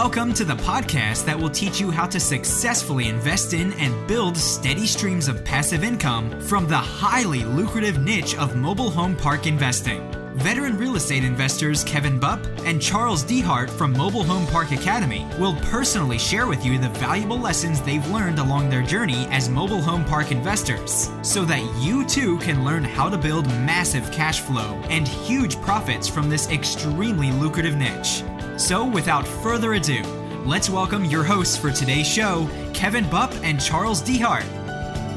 Welcome to the podcast that will teach you how to successfully invest in and build steady streams of passive income from the highly lucrative niche of mobile home park investing. Veteran real estate investors Kevin Bupp and Charles Dehart from Mobile Home Park Academy will personally share with you the valuable lessons they've learned along their journey as mobile home park investors, so that you too can learn how to build massive cash flow and huge profits from this extremely lucrative niche. So without further ado, let's welcome your hosts for today's show, Kevin Bupp and Charles Dehart.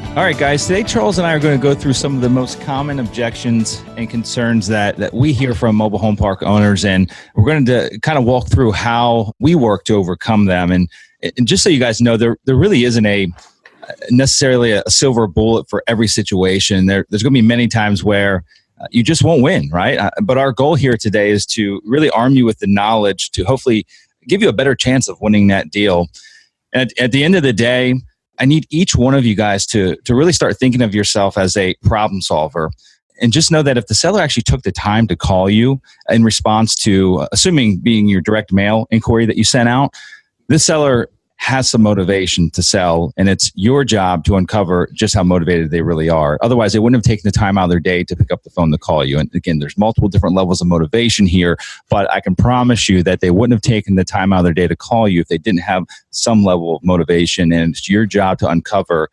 All right, guys, today Charles and I are going to go through some of the most common objections and concerns that we hear from mobile home park owners, and we're going to kind of walk through how we work to overcome them. And just so you guys know, there really isn't necessarily a silver bullet for every situation. There's going to be many times where you just won't win, right? But our goal here today is to really arm you with the knowledge to hopefully give you a better chance of winning that deal. And at the end of the day, I need each one of you guys to really start thinking of yourself as a problem solver. And just know that if the seller actually took the time to call you in response to, assuming being your direct mail inquiry that you sent out, this seller has some motivation to sell, and it's your job to uncover just how motivated they really are. Otherwise, they wouldn't have taken the time out of their day to pick up the phone to call you. And again, there's multiple different levels of motivation here, but I can promise you that they wouldn't have taken the time out of their day to call you if they didn't have some level of motivation, and it's your job to uncover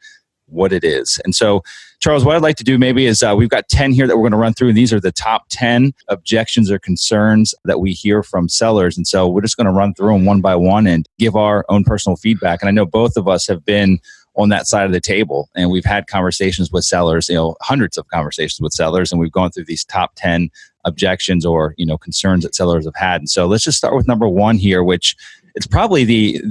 what it is. And so, Charles, what I'd like to do maybe is we've got 10 here that we're going to run through. These are the top 10 objections or concerns that we hear from sellers. And so we're just going to run through them one by one and give our own personal feedback. And I know both of us have been on that side of the table, and we've had conversations with sellers, hundreds of conversations with sellers, and we've gone through these top 10 objections or, concerns that sellers have had. And so let's just start with number one here, which it's probably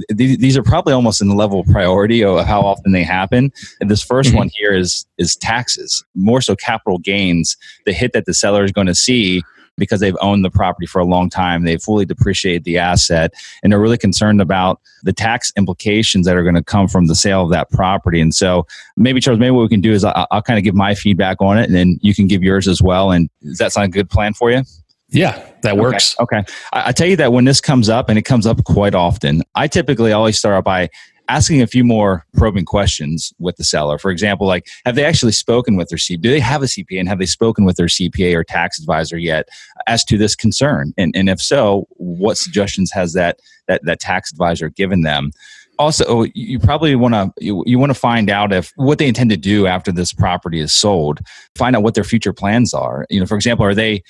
these are probably almost in the level of priority of how often they happen. And this first one here is taxes, more so capital gains, the hit that the seller is going to see because they've owned the property for a long time. They've fully depreciated the asset, and they're really concerned about the tax implications that are going to come from the sale of that property. And so maybe, Charles, what we can do is I'll kind of give my feedback on it, and then you can give yours as well. And does that sound like a good plan for you? Yeah, that works. Okay. I tell you that when this comes up, and it comes up quite often, I typically always start out by asking a few more probing questions with the seller. For example, like, have they actually spoken with their CPA? Do they have a CPA, and have they spoken with their CPA or tax advisor yet as to this concern? And if so, what suggestions has that tax advisor given them? Also, you probably want to find out if what they intend to do after this property is sold. Find out what their future plans are. For example, are they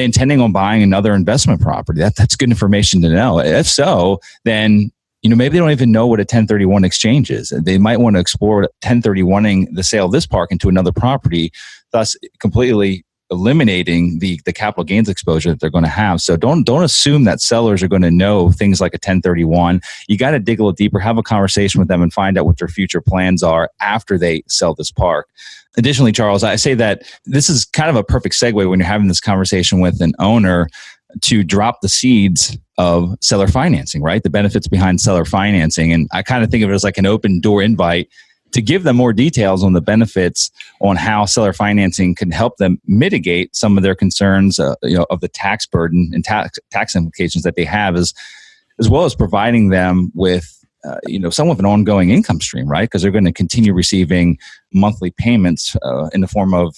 intending on buying another investment property? That's good information to know. If so, then maybe they don't even know what a 1031 exchange is. They might want to explore 1031ing the sale of this park into another property, thus completely eliminating the capital gains exposure that they're going to have. So don't assume that sellers are going to know things like a 1031. You got to dig a little deeper, have a conversation with them, and find out what their future plans are after they sell this park. Additionally, Charles, I say that this is kind of a perfect segue when you're having this conversation with an owner to drop the seeds of seller financing, right? The benefits behind seller financing. And I kind of think of it as like an open door invite to give them more details on the benefits on how seller financing can help them mitigate some of their concerns, of the tax burden and tax implications that they have, as well as providing them with somewhat of an ongoing income stream, right? Because they're going to continue receiving monthly payments in the form of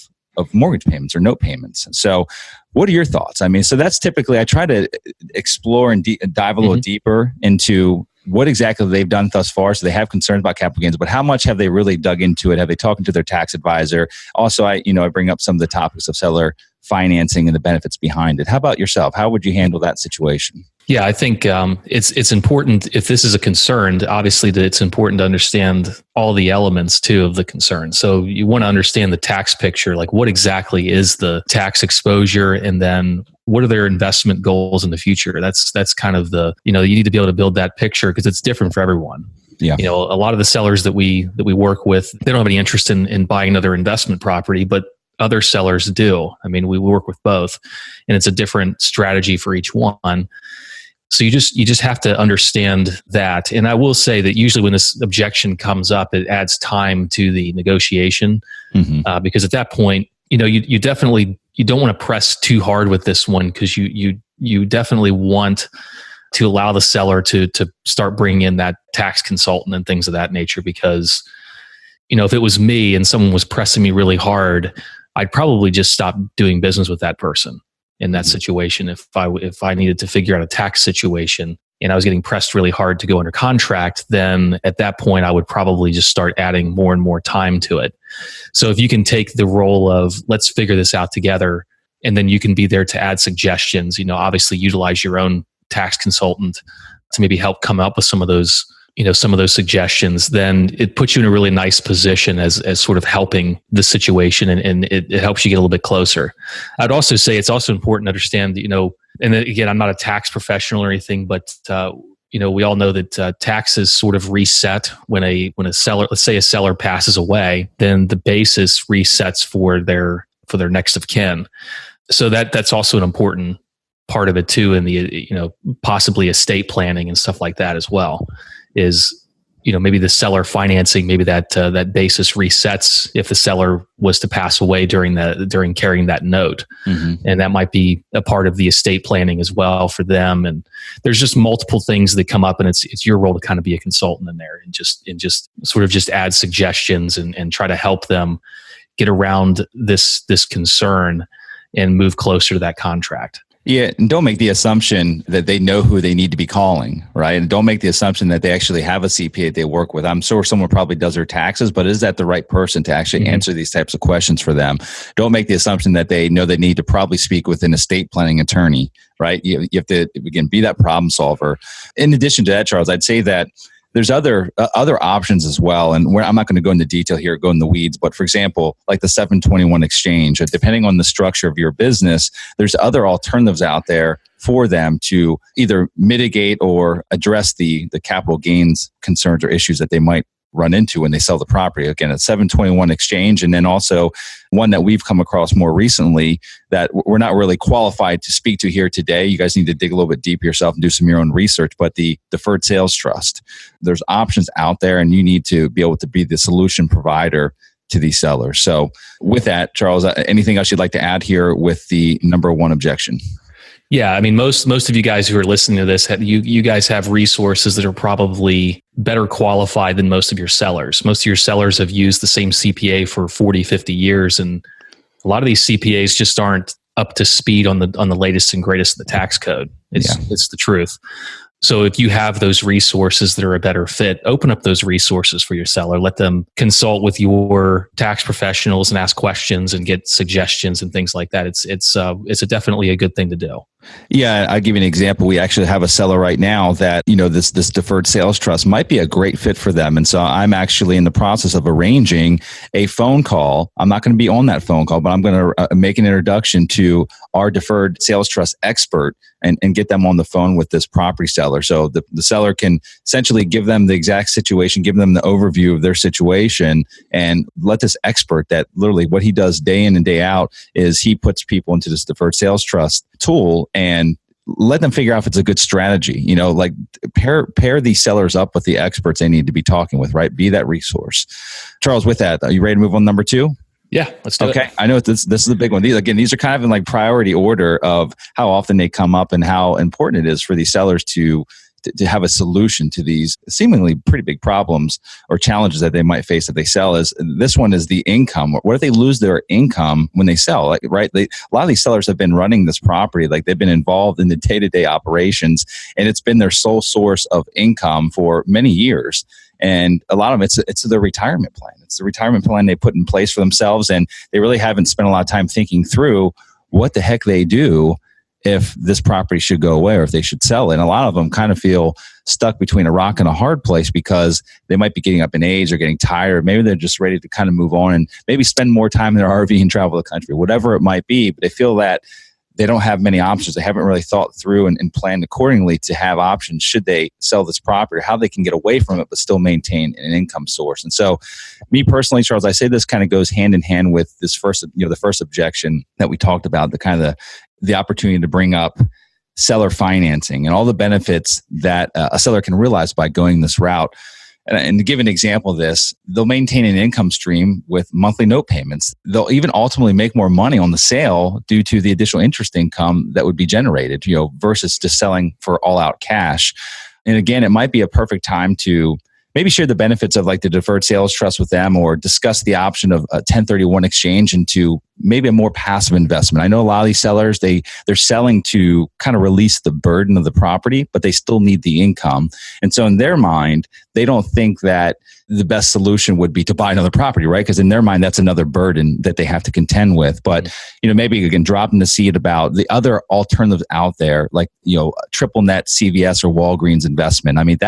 mortgage payments or note payments. So what are your thoughts? So that's typically, I try to explore and dive a little deeper into what exactly they've done thus far. So they have concerns about capital gains, but how much have they really dug into it? Have they talked to their tax advisor? Also, I bring up some of the topics of seller financing and the benefits behind it. How about yourself? How would you handle that situation? Yeah, I think it's important, if this is a concern, obviously that it's important to understand all the elements too of the concern. So you want to understand the tax picture, like what exactly is the tax exposure, and then what are their investment goals in the future? That's kind of you need to be able to build that picture because it's different for everyone. Yeah. A lot of the sellers that we work with, they don't have any interest in buying another investment property, but other sellers do. We work with both, and it's a different strategy for each one. So you just have to understand that. And I will say that usually when this objection comes up, it adds time to the negotiation because at that point, you definitely, you don't want to press too hard with this one because you definitely want to allow the seller to start bringing in that tax consultant and things of that nature. Because, if it was me and someone was pressing me really hard, I'd probably just stop doing business with that person in that situation. If I needed to figure out a tax situation and I was getting pressed really hard to go under contract, then at that point I would probably just start adding more and more time to it. So if you can take the role of, let's figure this out together, and then you can be there to add suggestions, obviously utilize your own tax consultant to maybe help come up with some of those suggestions, then it puts you in a really nice position as sort of helping the situation, and it helps you get a little bit closer. I'd also say it's also important to understand that, and again, I'm not a tax professional or anything, but we all know that taxes sort of reset when a seller, let's say a seller passes away, then the basis resets for their next of kin. So that's also an important part of it too, in the possibly estate planning and stuff like that as well. Is maybe the seller financing, maybe that basis resets if the seller was to pass away during carrying that note, and that might be a part of the estate planning as well for them. And there's just multiple things that come up, and it's your role to kind of be a consultant in there and just sort of just add suggestions and try to help them get around this concern and move closer to that contract. Yeah, and don't make the assumption that they know who they need to be calling, right? And don't make the assumption that they actually have a CPA that they work with. I'm sure someone probably does their taxes, but is that the right person to actually answer these types of questions for them? Don't make the assumption that they know they need to probably speak with an estate planning attorney, right? You have to, again, be that problem solver. In addition to that, Charles, I'd say that there's other options as well. And I'm not going to go into detail here, go in the weeds, but for example, like the 721 exchange, depending on the structure of your business, there's other alternatives out there for them to either mitigate or address the capital gains concerns or issues that they might run into when they sell the property. Again, a 721 exchange, and then also one that we've come across more recently that we're not really qualified to speak to here today. You guys need to dig a little bit deeper yourself and do some of your own research, but the deferred sales trust. There's options out there, and you need to be able to be the solution provider to these sellers. So with that, Charles, anything else you'd like to add here with the number one objection? Yeah, I mean, most of you guys who are listening to this, you guys have resources that are probably better qualified than most of your sellers. Most of your sellers have used the same CPA for 40, 50 years, and a lot of these CPAs just aren't up to speed on the latest and greatest of the tax code. It's the truth. So if you have those resources that are a better fit, open up those resources for your seller. Let them consult with your tax professionals and ask questions and get suggestions and things like that. It's definitely a good thing to do. Yeah, I'll give you an example. We actually have a seller right now that, this deferred sales trust might be a great fit for them. And so I'm actually in the process of arranging a phone call. I'm not going to be on that phone call, but I'm going to make an introduction to our deferred sales trust expert and get them on the phone with this property seller. So the seller can essentially give them the exact situation, give them the overview of their situation, and let this expert, that literally what he does day in and day out is he puts people into this deferred sales trust tool and let them figure out if it's a good strategy. Like pair these sellers up with the experts they need to be talking with, right? Be that resource. Charles, with that, are you ready to move on to number two? Yeah, let's do it. Okay, I know this is a big one. These are kind of in like priority order of how often they come up and how important it is for these sellers to have a solution to these seemingly pretty big problems or challenges that they might face if they sell. This one is the income. What if they lose their income when they sell? Like, right? A lot of these sellers have been running this property, like they've been involved in the day-to-day operations, and it's been their sole source of income for many years. And a lot of them, it's their retirement plan. It's the retirement plan they put in place for themselves, and they really haven't spent a lot of time thinking through what the heck they do if this property should go away or if they should sell it. And a lot of them kind of feel stuck between a rock and a hard place because they might be getting up in age or getting tired. Maybe they're just ready to kind of move on and maybe spend more time in their RV and travel the country, whatever it might be. But they feel that they don't have many options. They haven't really thought through and planned accordingly to have options should they sell this property, how they can get away from it but still maintain an income source. And so me personally, Charles, I say this kind of goes hand in hand with this the first objection that we talked about, the opportunity to bring up seller financing and all the benefits that a seller can realize by going this route. And to give an example of this, they'll maintain an income stream with monthly note payments. They'll even ultimately make more money on the sale due to the additional interest income that would be generated, versus just selling for all out cash. And again, it might be a perfect time to maybe share the benefits of like the deferred sales trust with them, or discuss the option of a 1031 exchange into maybe a more passive investment. I know a lot of these sellers, they're selling to kind of release the burden of the property, but they still need the income. And so in their mind, they don't think that the best solution would be to buy another property, right? Because in their mind, that's another burden that they have to contend with. But, maybe you can drop them to seed about the other alternatives out there, like, triple net CVS or Walgreens investment. I mean,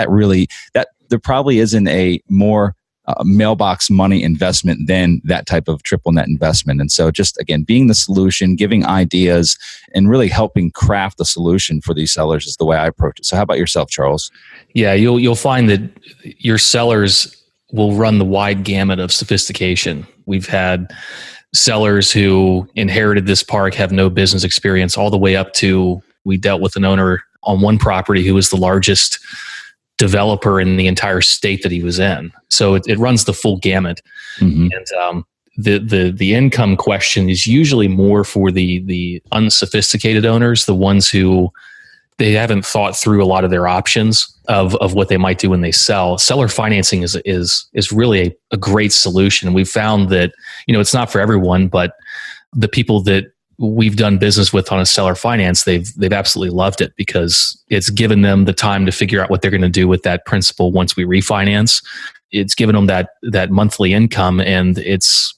there probably isn't a more mailbox money investment than that type of triple net investment. And so just, again, being the solution, giving ideas, and really helping craft the solution for these sellers is the way I approach it. So how about yourself, Charles? Yeah, you'll find that your sellers will run the wide gamut of sophistication. We've had sellers who inherited this park, have no business experience, all the way up to, we dealt with an owner on one property who was the largest developer in the entire state that he was in. So it runs the full gamut. And the income question is usually more for the unsophisticated owners, the ones who they haven't thought through a lot of their options of what they might do when they sell. Seller financing is really a great solution. We've found that, it's not for everyone, but the people that we've done business with on a seller finance, they've absolutely loved it, because it's given them the time to figure out what they're going to do with that principal once we refinance. It's given them that monthly income, and it's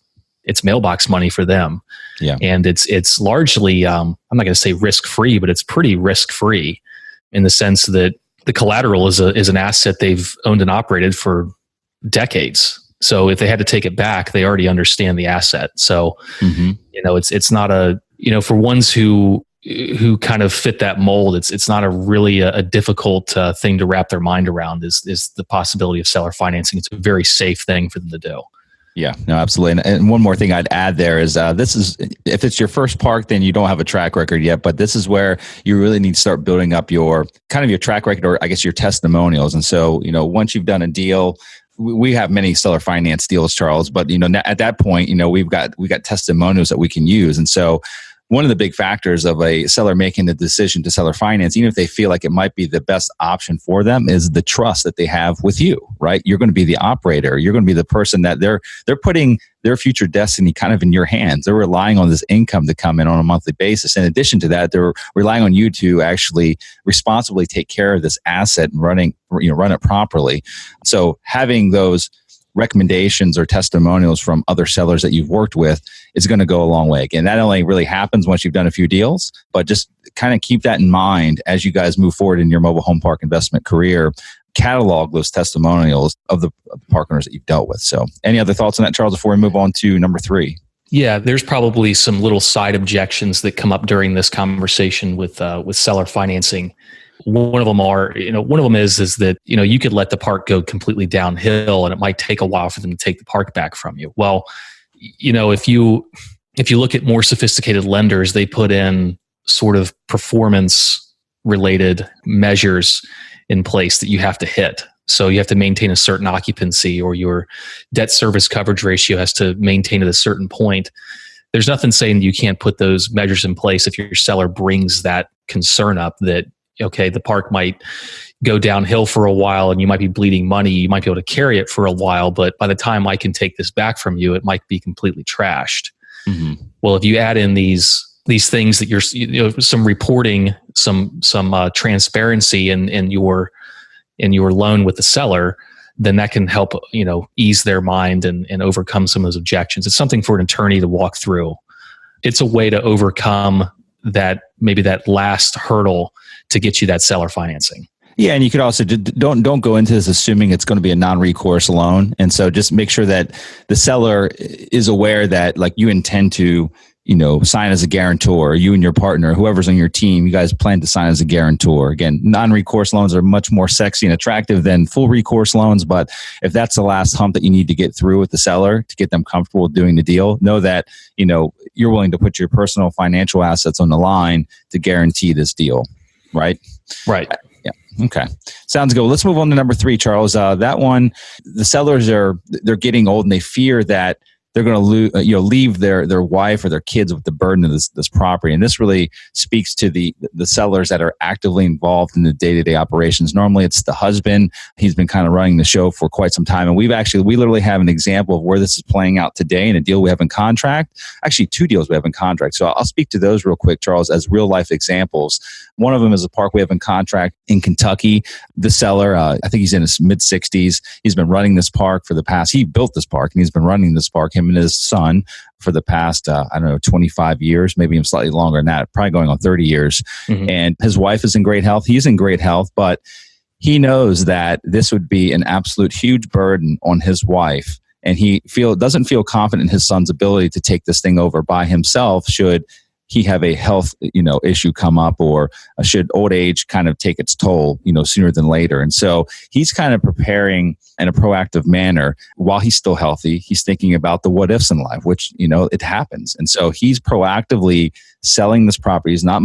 mailbox money for them. Yeah. And it's largely, I'm not going to say risk-free, but it's pretty risk-free in the sense that the collateral is an asset they've owned and operated for decades. So if they had to take it back, they already understand the asset. So, it's not for ones who kind of fit that mold, it's not a difficult thing to wrap their mind around is the possibility of seller financing. It's a very safe thing for them to do. Yeah, no, absolutely. And one more thing I'd add there is if it's your first park, then you don't have a track record yet, but this is where you really need to start building up your track record, or I guess your testimonials. And so, once you've done a deal, we have many seller finance deals, Charles, but at that point, we've got testimonials that we can use. And so one of the big factors of a seller making the decision to seller finance, even if they feel like it might be the best option for them, is the trust that they have with you, right? You're going to be the operator. You're going to be the person that they're putting their future destiny kind of in your hands. They're relying on this income to come in on a monthly basis. In addition to that, they're relying on you to actually responsibly take care of this asset and run it properly. So having those recommendations or testimonials from other sellers that you've worked with is going to go a long way. Again, that only really happens once you've done a few deals, but just kind of keep that in mind as you guys move forward in your mobile home park investment career. Catalog those testimonials of the park owners that you've dealt with. So any other thoughts on that, Charles, before we move on to number 3? Yeah, there's probably some little side objections that come up during this conversation with seller financing. One of them is that, you could let the park go completely downhill and it might take a while for them to take the park back from you. Well, if you look at more sophisticated lenders, they put in sort of performance related measures in place that you have to hit. So you have to maintain a certain occupancy, or your debt service coverage ratio has to maintain at a certain point. There's nothing saying you can't put those measures in place if your seller brings that concern up that, okay, the park might go downhill for a while and you might be bleeding money. You might be able to carry it for a while, but by the time I can take this back from you, it might be completely trashed. Mm-hmm. Well, if you add in these things that you're, some reporting, some transparency in your loan with the seller, then that can help, ease their mind and overcome some of those objections. It's something for an attorney to walk through. It's a way to overcome that last hurdle to get you that seller financing. Yeah, and you could also don't go into this assuming it's going to be a non-recourse loan, and so just make sure that the seller is aware that you intend to sign as a guarantor. You and your partner, whoever's on your team, you guys plan to sign as a guarantor. Again, non-recourse loans are much more sexy and attractive than full recourse loans, but if that's the last hump that you need to get through with the seller to get them comfortable with doing the deal, know that you're willing to put your personal financial assets on the line to guarantee this deal. Right. Yeah. Okay. Sounds good. Let's move on to number 3, Charles. That one, the sellers they're getting old and they fear that they're going to leave their wife or their kids with the burden of this property. And this really speaks to the sellers that are actively involved in the day-to-day operations. Normally it's the husband. He's been kind of running the show for quite some time. And we literally have an example of where this is playing out today in a deal we have in contract. Actually, 2 deals we have in contract. So I'll speak to those real quick, Charles, as real life examples. One of them is a park we have in contract in Kentucky. The seller, I think he's in his mid-60s. He's been running this park he built this park and he's been running this park, him and his son, for the past, 25 years, maybe even slightly longer than that, probably going on 30 years. Mm-hmm. And his wife is in great health. He's in great health, but he knows that this would be an absolute huge burden on his wife. And he doesn't feel confident in his son's ability to take this thing over by himself should he have a health, issue come up, or should old age kind of take its toll, sooner than later. And so he's kind of preparing in a proactive manner while he's still healthy. He's thinking about the what ifs in life, which, it happens. And so he's proactively selling this property. He's not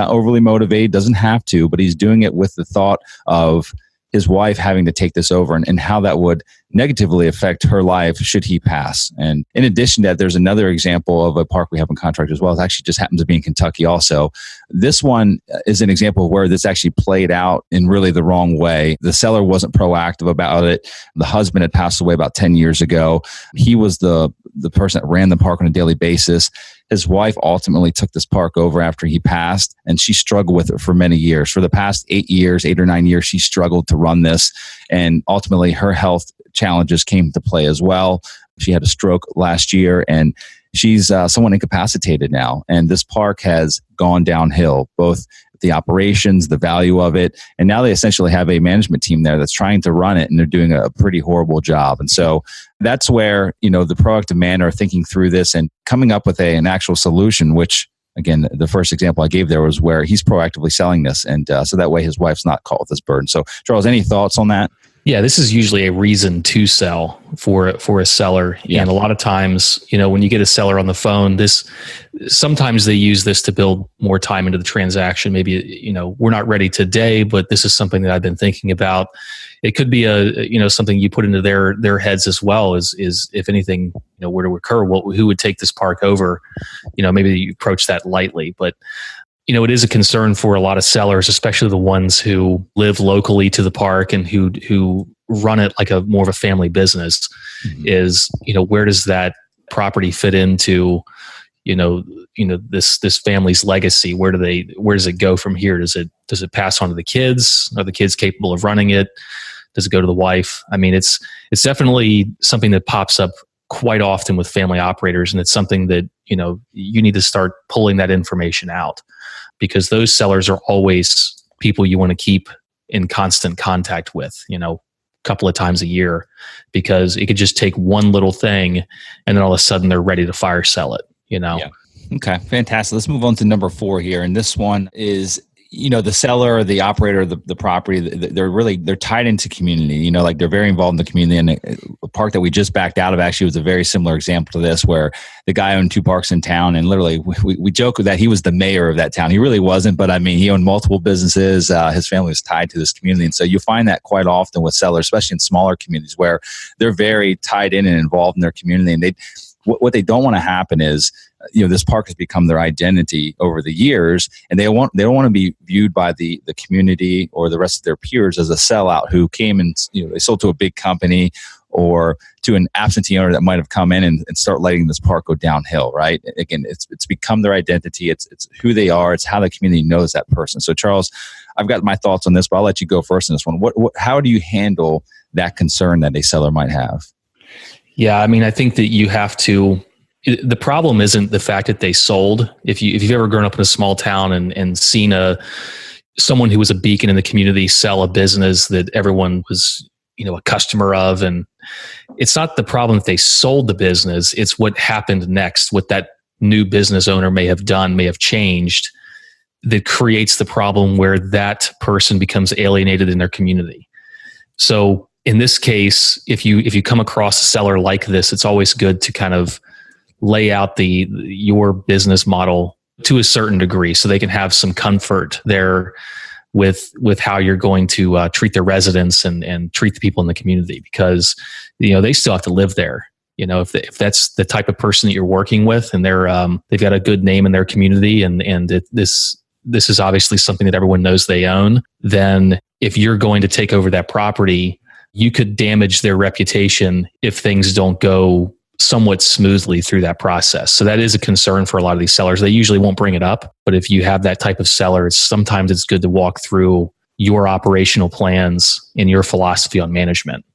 overly motivated, doesn't have to, but he's doing it with the thought of his wife having to take this over and how that would negatively affect her life should he pass. And in addition to that, there's another example of a park we have in contract as well. It actually just happens to be in Kentucky also. This one is an example of where this actually played out in really the wrong way. The seller wasn't proactive about it. The husband had passed away about 10 years ago. He was the person that ran the park on a daily basis. His wife ultimately took this park over after he passed, and she struggled with it for many years. For the past 8 or 9 years, she struggled to run this, and ultimately her health challenges came to play as well. She had a stroke last year, and she's somewhat incapacitated now. And this park has gone downhill, both the operations, the value of it. And now they essentially have a management team there that's trying to run it, and they're doing a pretty horrible job. And so that's where, the proactive man are thinking through this and coming up with an actual solution, which, again, the first example I gave there was where he's proactively selling this. And so that way his wife's not caught with this burden. So Charles, any thoughts on that? Yeah, this is usually a reason to sell for a seller. Yeah. And a lot of times, when you get a seller on the phone, sometimes they use this to build more time into the transaction. Maybe, we're not ready today, but this is something that I've been thinking about. It could be something you put into their heads as well, is if anything, were to occur, who would take this park over? Maybe you approach that lightly, but it is a concern for a lot of sellers, especially the ones who live locally to the park and who run it like more of a family business. Mm-hmm. Is, where does that property fit into, this family's legacy? Where does it go from here? Does it pass on to the kids? Are the kids capable of running it? Does it go to the wife? I mean, it's definitely something that pops up quite often with family operators. And it's something that, you need to start pulling that information out, because those sellers are always people you want to keep in constant contact with, a couple of times a year, because it could just take one little thing and then all of a sudden they're ready to fire sell it, Yeah. Okay, fantastic. Let's move on to number 4 here. And this one is, the seller or the operator of the property, they're tied into community, they're very involved in the community. And a park that we just backed out of actually was a very similar example to this, where the guy owned 2 parks in town, and literally we joke that he was the mayor of that town. He really wasn't, but he owned multiple businesses. His family was tied to this community. And so you find that quite often with sellers, especially in smaller communities where they're very tied in and involved in their community. And what they don't want to happen is, this park has become their identity over the years, and they don't want to be viewed by the community or the rest of their peers as a sellout who came and they sold to a big company or to an absentee owner that might have come in and start letting this park go downhill. Right? Again, it's become their identity. It's who they are. It's how the community knows that person. So Charles, I've got my thoughts on this, but I'll let you go first on this one. How do you handle that concern that a seller might have? Yeah, I think that you have to. The problem isn't the fact that they sold. If you've ever grown up in a small town and seen someone who was a beacon in the community sell a business that everyone was, a customer of, and it's not the problem that they sold the business. It's what happened next, what that new business owner may have done, may have changed, that creates the problem where that person becomes alienated in their community. So in this case, if you come across a seller like this, it's always good to kind of lay out your business model to a certain degree so they can have some comfort. They're with how you're going to treat the residents and treat the people in the community, because they still have to live there. If that's the type of person that you're working with, and they've got a good name in their community, this is obviously something that everyone knows they own, then if you're going to take over that property, you could damage their reputation if things don't go somewhat smoothly through that process. So that is a concern for a lot of these sellers. They usually won't bring it up, but if you have that type of seller, sometimes it's good to walk through your operational plans and your philosophy on management.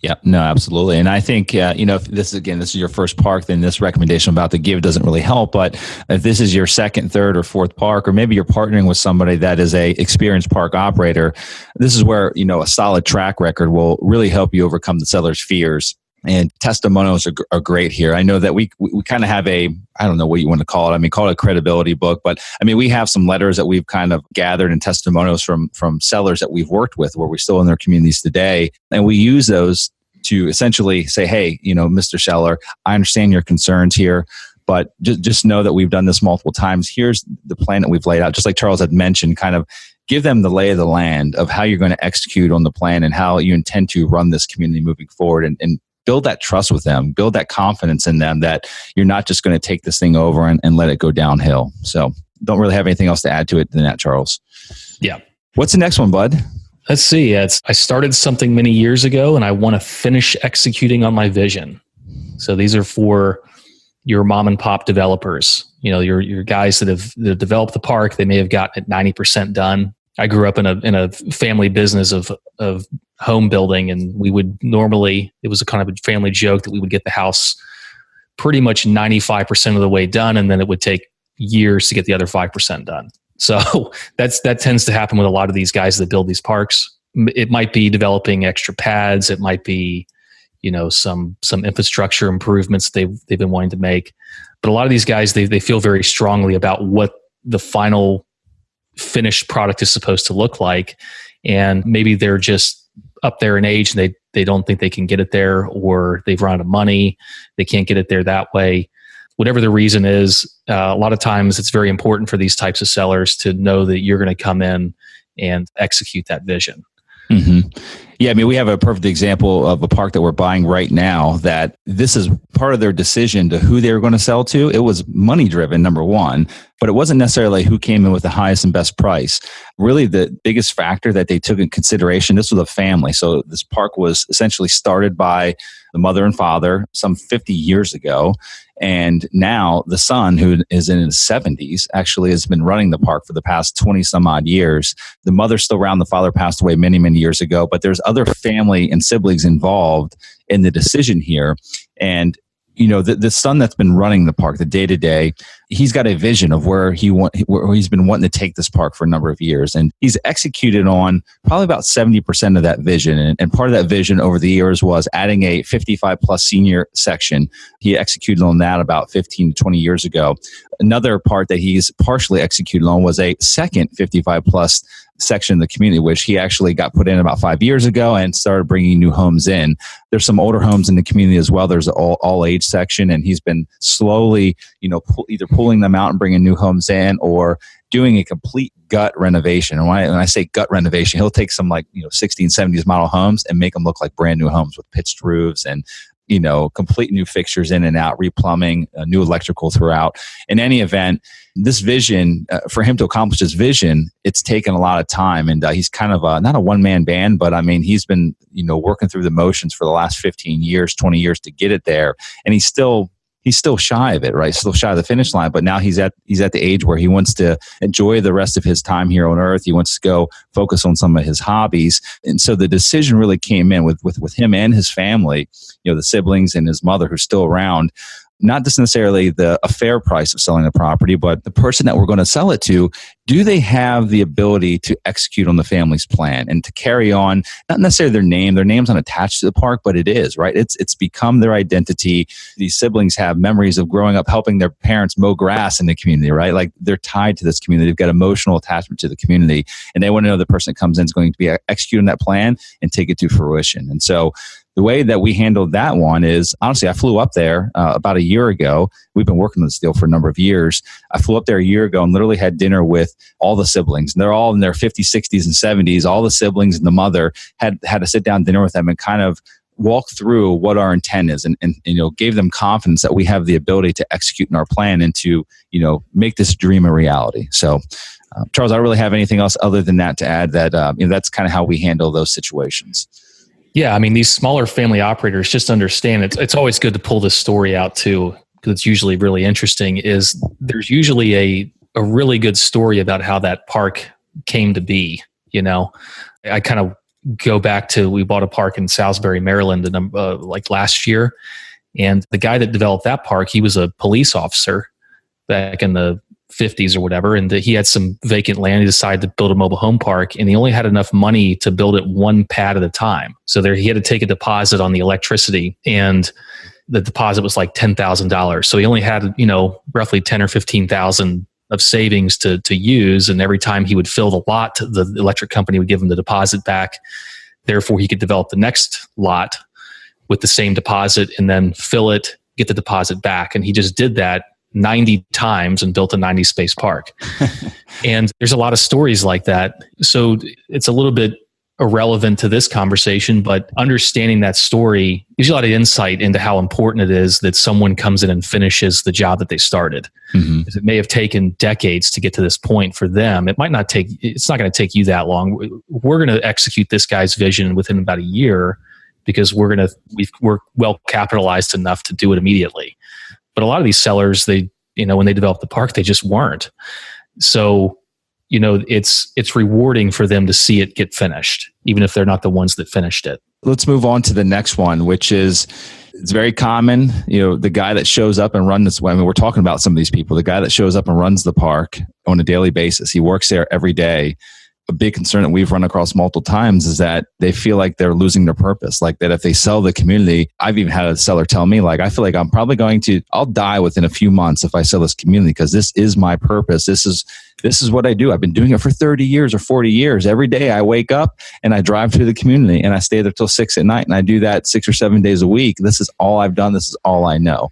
Yeah, no, absolutely. And I think, if this is your first park, then this recommendation I'm about to give doesn't really help. But if this is your second, third, or fourth park, or maybe you're partnering with somebody that is a experienced park operator, this is where, a solid track record will really help you overcome the seller's fears. And testimonials are great here. I know that we kind of have I don't know what you want to call it. Call it a credibility book, but we have some letters that we've kind of gathered and testimonials from sellers that we've worked with where we're still in their communities today. And we use those to essentially say, hey, Mr. Seller, I understand your concerns here, but just know that we've done this multiple times. Here's the plan that we've laid out. Just like Charles had mentioned, kind of give them the lay of the land of how you're going to execute on the plan and how you intend to run this community moving forward, and build that trust with them, build that confidence in them that you're not just going to take this thing over and let it go downhill. So don't really have anything else to add to it than that, Charles. Yeah. What's the next one, bud? Let's see. I started something many years ago and I want to finish executing on my vision. So these are for your mom and pop developers, your guys that have developed the park. They may have gotten it 90% done. I grew up in a family business of home building, and we would normally, it was a kind of a family joke that we would get the house pretty much 95% of the way done, and then it would take years to get the other 5% done. So that tends to happen with a lot of these guys that build these parks. It might be developing extra pads. It might be, some infrastructure improvements they've been wanting to make. But a lot of these guys, they feel very strongly about what the final finished product is supposed to look like. And maybe they're just up there in age and they don't think they can get it there, or they've run out of money. They can't get it there that way. Whatever the reason is, a lot of times it's very important for these types of sellers to know that you're going to come in and execute that vision. Mm-hmm. Yeah, we have a perfect example of a park that we're buying right now that this is part of their decision to who they were going to sell to. It was money driven, number one, but it wasn't necessarily who came in with the highest and best price. Really, the biggest factor that they took in consideration, this was a family. So this park was essentially started by the mother and father some 50 years ago. And now the son, who is in his 70s, actually has been running the park for the past 20 some odd years. The mother's still around. The father passed away many, many years ago, but there's other family and siblings involved in the decision here. And the son that's been running the park, the day-to-day, he's got a vision of where he's been wanting to take this park for a number of years. And he's executed on probably about 70% of that vision. And part of that vision over the years was adding a 55 plus senior section. He executed on that about 15 to 20 years ago. Another part that he's partially executed on was a second 55 plus section of the community, which he actually got put in about 5 years ago and started bringing new homes in. There's some older homes in the community as well. There's an all age section, and he's been slowly, either pulling them out and bringing new homes in, or doing a complete gut renovation. And when I say gut renovation, he'll take some 60s and 70s model homes and make them look like brand new homes with pitched roofs and complete new fixtures in and out, replumbing, new electrical throughout. In any event, this vision, for him to accomplish his vision, it's taken a lot of time. And he's kind of not a one-man band, but he's been, working through the motions for the last 15 years, 20 years to get it there. And he's still shy of it, right? Still shy of the finish line, but now he's at the age where he wants to enjoy the rest of his time here on earth. He wants to go focus on some of his hobbies. And so the decision really came in with him and his family, the siblings and his mother who's still around. Not just necessarily a fair price of selling the property, but the person that we're going to sell it to, do they have the ability to execute on the family's plan and to carry on, not necessarily their name's not attached to the park, but it is, right? It's become their identity. These siblings have memories of growing up helping their parents mow grass in the community, right? Like they're tied to this community. They've got emotional attachment to the community, and they want to know the person that comes in is going to be executing that plan and take it to fruition. And so the way that we handled that one is, honestly, I flew up there about a year ago. We've been working on this deal for a number of years. I flew up there a year ago and literally had dinner with all the siblings. And they're all in their 50s, 60s, and 70s. All the siblings and the mother had a sit down dinner with them and kind of walk through what our intent is, and gave them confidence that we have the ability to execute in our plan and to make this dream a reality. So Charles, I don't really have anything else other than that to add. That that's kind of how we handle those situations. Yeah, I mean, these smaller family operators, just understand it's always good to pull this story out too, because it's usually really interesting. Is there's usually a really good story about how that park came to be. I kind of go back to, we bought a park in Salisbury, Maryland, like last year, and the guy that developed that park, he was a police officer back in the 50s or whatever, and he had some vacant land. He decided to build a mobile home park, and he only had enough money to build it one pad at a time. So he had to take a deposit on the electricity, and the deposit was like $10,000. So he only had roughly 10 or 15,000 of savings to use, and every time he would fill the lot, the electric company would give him the deposit back. Therefore, he could develop the next lot with the same deposit and then fill it, get the deposit back. And he just did that 90 times and built a 90 space park. And there's a lot of stories like that. So it's a little bit irrelevant to this conversation, but understanding that story gives you a lot of insight into how important it is that someone comes in and finishes the job that they started. Mm-hmm. It may have taken decades to get to this point for them. It's not going to take you that long. We're going to execute this guy's vision within about a year because we're well capitalized enough to do it immediately. But a lot of these sellers, when they developed the park, they just weren't. So, it's rewarding for them to see it get finished, even if they're not the ones that finished it. Let's move on to the next one, which is, it's very common. The guy that shows up and runs, we're talking about some of these people, the guy that shows up and runs the park on a daily basis, he works there every day. A big concern that we've run across multiple times is that they feel like they're losing their purpose. Like that if they sell the community, I've even had a seller tell me, like, I feel like I'm probably I'll die within a few months if I sell this community, because this is my purpose. This is what I do. I've been doing it for 30 years or 40 years. Every day I wake up and I drive to the community and I stay there till 6 at night, and I do that 6 or 7 days a week. This is all I've done. This is all I know.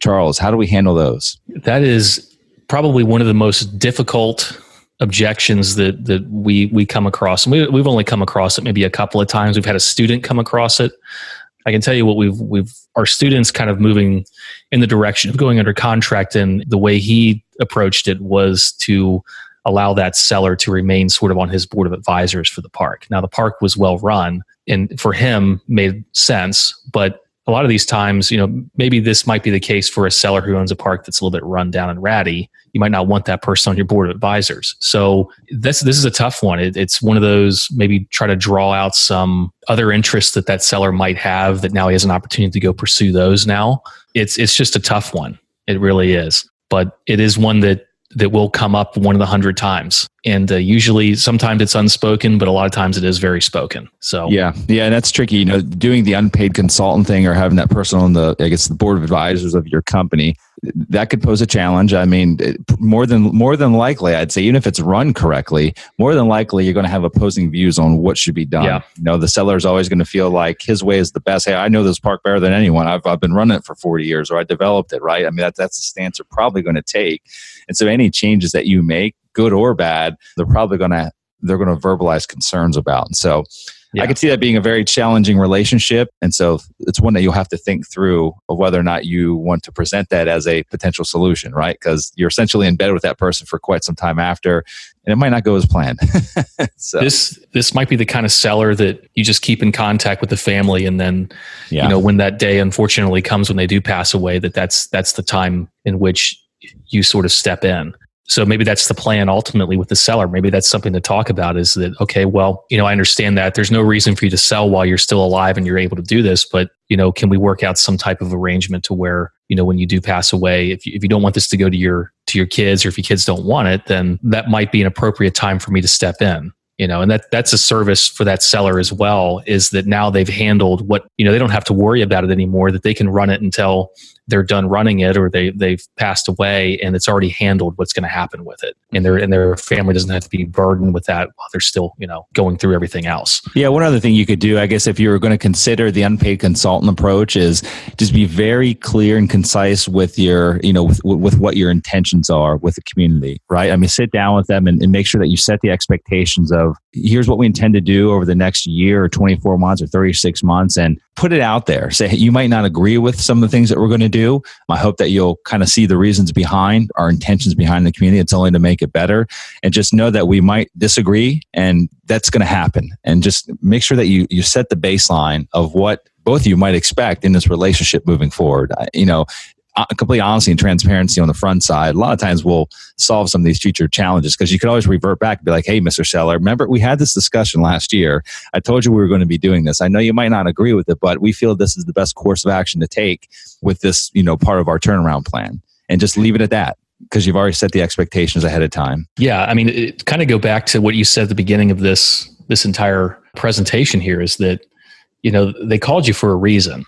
Charles, how do we handle those? That is probably one of the most difficult objections that we come across. And we've only come across it maybe a couple of times. We've had a student come across it. I can tell you what our students kind of moving in the direction of going under contract, and the way he approached it was to allow that seller to remain sort of on his board of advisors for the park. Now, the park was well run and for him made sense, but a lot of these times, maybe this might be the case for a seller who owns a park that's a little bit run down and ratty. You might not want that person on your board of advisors. So this is a tough one. It's one of those, maybe try to draw out some other interests that seller might have that now he has an opportunity to go pursue those now. It's just a tough one. It really is. But it is one that will come up one of the 100 times. And usually, sometimes it's unspoken, but a lot of times it is very spoken. So yeah, and that's tricky. Doing the unpaid consultant thing or having that person on the board of advisors of your company, that could pose a challenge. I mean, more than likely, I'd say, even if it's run correctly, more than likely you're going to have opposing views on what should be done. Yeah. The seller is always going to feel like his way is the best. Hey, I know this park better than anyone. I've been running it for 40 years, or I developed it, right? I mean, that's the stance they're probably going to take. And so any changes that you make, good or bad, they're going to verbalize concerns about. And so yeah. I could see that being a very challenging relationship. And so it's one that you'll have to think through of whether or not you want to present that as a potential solution, right? Because you're essentially in bed with that person for quite some time after, and it might not go as planned. So this might be the kind of seller that you just keep in contact with the family. And then, when that day unfortunately comes, when they do pass away, that's the time in which you sort of step in. So maybe that's the plan ultimately with the seller. Maybe that's something to talk about, is that, okay, well, I understand that there's no reason for you to sell while you're still alive and you're able to do this, but, can we work out some type of arrangement to where, when you do pass away, if you don't want this to go to your kids, or if your kids don't want it, then that might be an appropriate time for me to step in. And that's a service for that seller as well, is that now they've handled what, they don't have to worry about it anymore, that they can run it until they're done running it, or they've passed away and it's already handled what's going to happen with it. And their family doesn't have to be burdened with that while they're still, going through everything else. Yeah. One other thing you could do, I guess, if you were going to consider the unpaid consultant approach, is just be very clear and concise with your, with what your intentions are with the community, right? I mean, sit down with them and make sure that you set the expectations of, here's what we intend to do over the next year or 24 months or 36 months, and put it out there. Say, hey, you might not agree with some of the things that we're going to do. I hope that you'll kind of see the reasons behind our intentions behind the community. It's only to make it better. And just know that we might disagree, and that's going to happen. And just make sure that you set the baseline of what both of you might expect in this relationship moving forward. Complete honesty and transparency on the front side, a lot of times will solve some of these future challenges, because you could always revert back and be like, hey, Mr. Seller, remember we had this discussion last year. I told you we were going to be doing this. I know you might not agree with it, but we feel this is the best course of action to take with this, part of our turnaround plan, and just leave it at that, because you've already set the expectations ahead of time. Yeah. I mean, it kind of go back to what you said at the beginning of this entire presentation here, is that, they called you for a reason.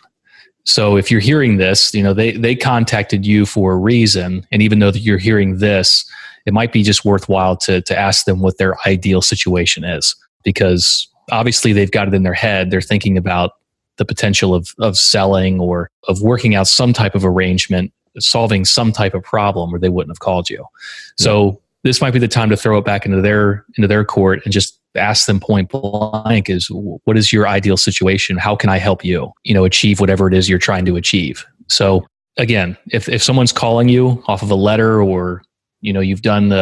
So if you're hearing this, they contacted you for a reason. And even though that you're hearing this, it might be just worthwhile to ask them what their ideal situation is, because obviously they've got it in their head. They're thinking about the potential of selling, or of working out some type of arrangement, solving some type of problem, or they wouldn't have called you. Yeah. So this might be the time to throw it back into their court and just ask them point blank, is what is your ideal situation? How can I help you, achieve whatever it is you're trying to achieve? So again, if someone's calling you off of a letter, or, you've done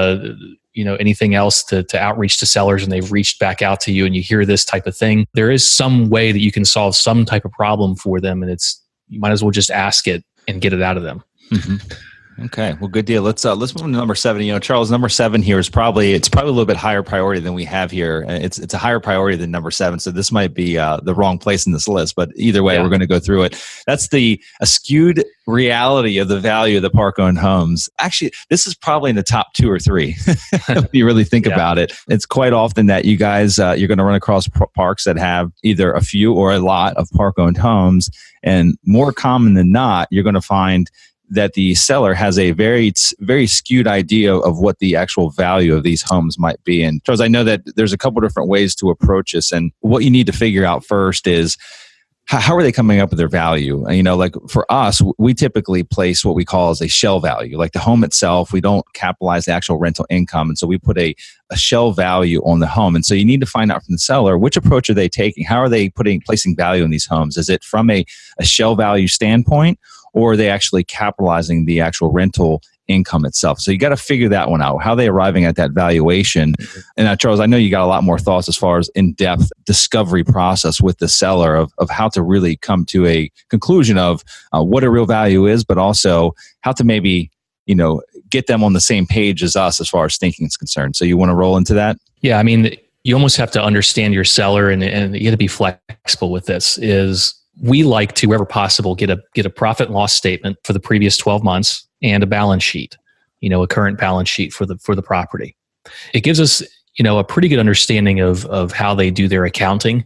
anything else to outreach to sellers, and they've reached back out to you, and you hear this type of thing, there is some way that you can solve some type of problem for them. And you might as well just ask it and get it out of them. Mm-hmm. Okay, well, good deal. Let's move to number 7. Charles, number 7 here is probably a little bit higher priority than we have here. It's a higher priority than number 7, so this might be the wrong place in this list. But either way, We're going to go through it. That's a skewed reality of the value of the park-owned homes. Actually, this is probably in the top 2 or 3 if you really think about it. It's quite often that you guys you're going to run across parks that have either a few or a lot of park-owned homes, and more common than not, you're going to find that the seller has a very, very skewed idea of what the actual value of these homes might be. And Charles, I know that there's a couple different ways to approach this. And what you need to figure out first is, how are they coming up with their value? Like for us, we typically place what we call as a shell value. Like the home itself, we don't capitalize the actual rental income. And so we put a shell value on the home. And so you need to find out from the seller, which approach are they taking? How are they placing value in these homes? Is it from a shell value standpoint, or are they actually capitalizing the actual rental income itself? So you got to figure that one out. How are they arriving at that valuation? Mm-hmm. And Charles, I know you got a lot more thoughts as far as in-depth discovery process with the seller of how to really come to a conclusion of what a real value is, but also how to maybe, get them on the same page as us as far as thinking is concerned. So you want to roll into that? Yeah, I mean, you almost have to understand your seller, and you got to be flexible with this. We like to, wherever possible, get a profit and loss statement for the previous 12 months and a balance sheet, a current balance sheet for the property. It gives us, a pretty good understanding of how they do their accounting.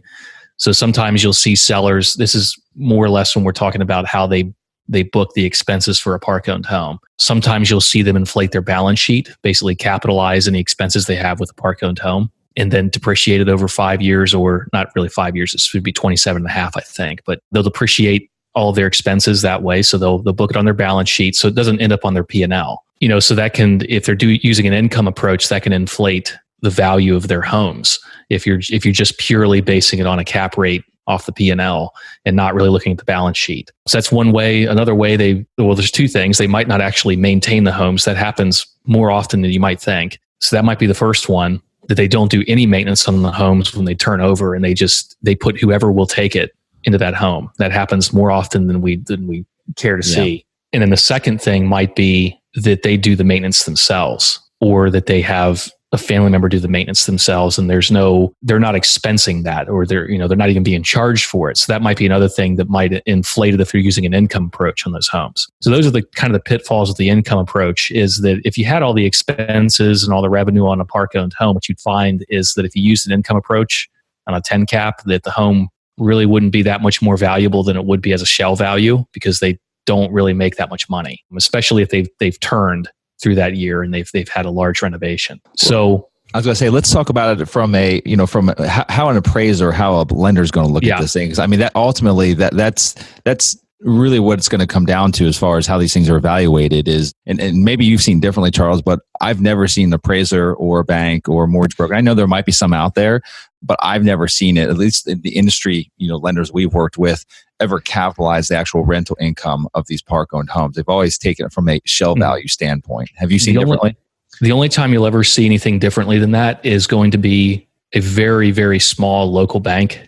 So sometimes you'll see sellers, this is more or less when we're talking about how they book the expenses for a park-owned home. Sometimes you'll see them inflate their balance sheet, basically capitalize any expenses they have with a park-owned home, and then depreciate it over 5 years, or not really 5 years. It should be 27 and a half, I think. But they'll depreciate all of their expenses that way. So they'll book it on their balance sheet, so it doesn't end up on their P&L. So that can, if they're using an income approach, that can inflate the value of their homes. If you're just purely basing it on a cap rate off the P&L and not really looking at the balance sheet. So that's one way. Another way, there's 2 things. They might not actually maintain the homes. That happens more often than you might think. So that might be the first one, that they don't do any maintenance on the homes when they turn over, and they put whoever will take it into that home. That happens more often than we care to see. And then the second thing might be that they do the maintenance themselves, or that they have a family member do the maintenance themselves, and they're not expensing that, or they're not even being charged for it. So that might be another thing that might inflate it if you're using an income approach on those homes. So those are the kind of the pitfalls of the income approach, is that if you had all the expenses and all the revenue on a park-owned home, what you'd find is that if you used an income approach on a 10 cap, that the home really wouldn't be that much more valuable than it would be as a shell value, because they don't really make that much money, especially if they've turned through that year and they've had a large renovation. So I was going to say, let's talk about it from how an appraiser, how a lender is going to look at this thing. Because I mean, that ultimately that's really what it's going to come down to as far as how these things are evaluated is, and maybe you've seen differently, Charles, but I've never seen an appraiser or a bank or a mortgage broker. I know there might be some out there, but I've never seen it, at least in the industry, lenders we've worked with, ever capitalize the actual rental income of these park-owned homes. They've always taken it from a shell value standpoint. Have you seen differently? The only time you'll ever see anything differently than that is going to be a very, very small local bank.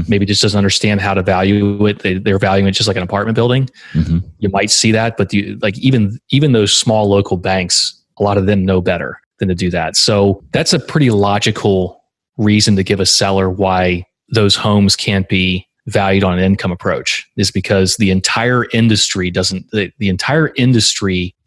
Maybe just doesn't understand how to value it. They're valuing it just like an apartment building. You might see that, but even those small local banks, a lot of them know better than to do that. So that's a pretty logical reason to give a seller why those homes can't be valued on an income approach, is because the entire industry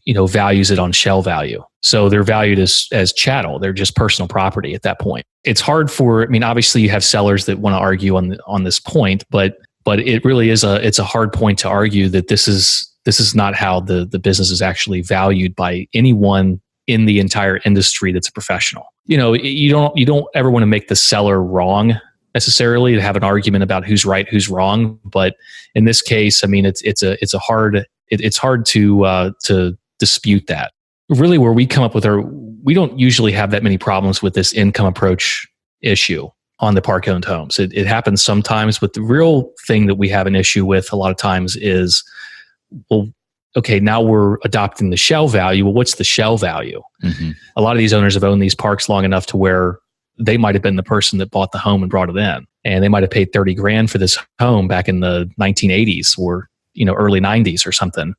values it on shell value. So they're valued as chattel. They're just personal property at that point. It's hard obviously you have sellers that want to argue on this point, but it really is it's a hard point to argue that this is not how the business is actually valued by anyone in the entire industry that's a professional. You don't ever want to make the seller wrong necessarily, to have an argument about who's right, who's wrong. But in this case, I mean, it's hard to dispute that. Really, where we come up with we don't usually have that many problems with this income approach issue on the park-owned homes. It happens sometimes, but the real thing that we have an issue with a lot of times is, well, okay, now we're adopting the shell value. Well, what's the shell value? A lot of these owners have owned these parks long enough to where they might have been the person that bought the home and brought it in, and they might have paid $30,000 for this home back in the 1980s or early 90s or something,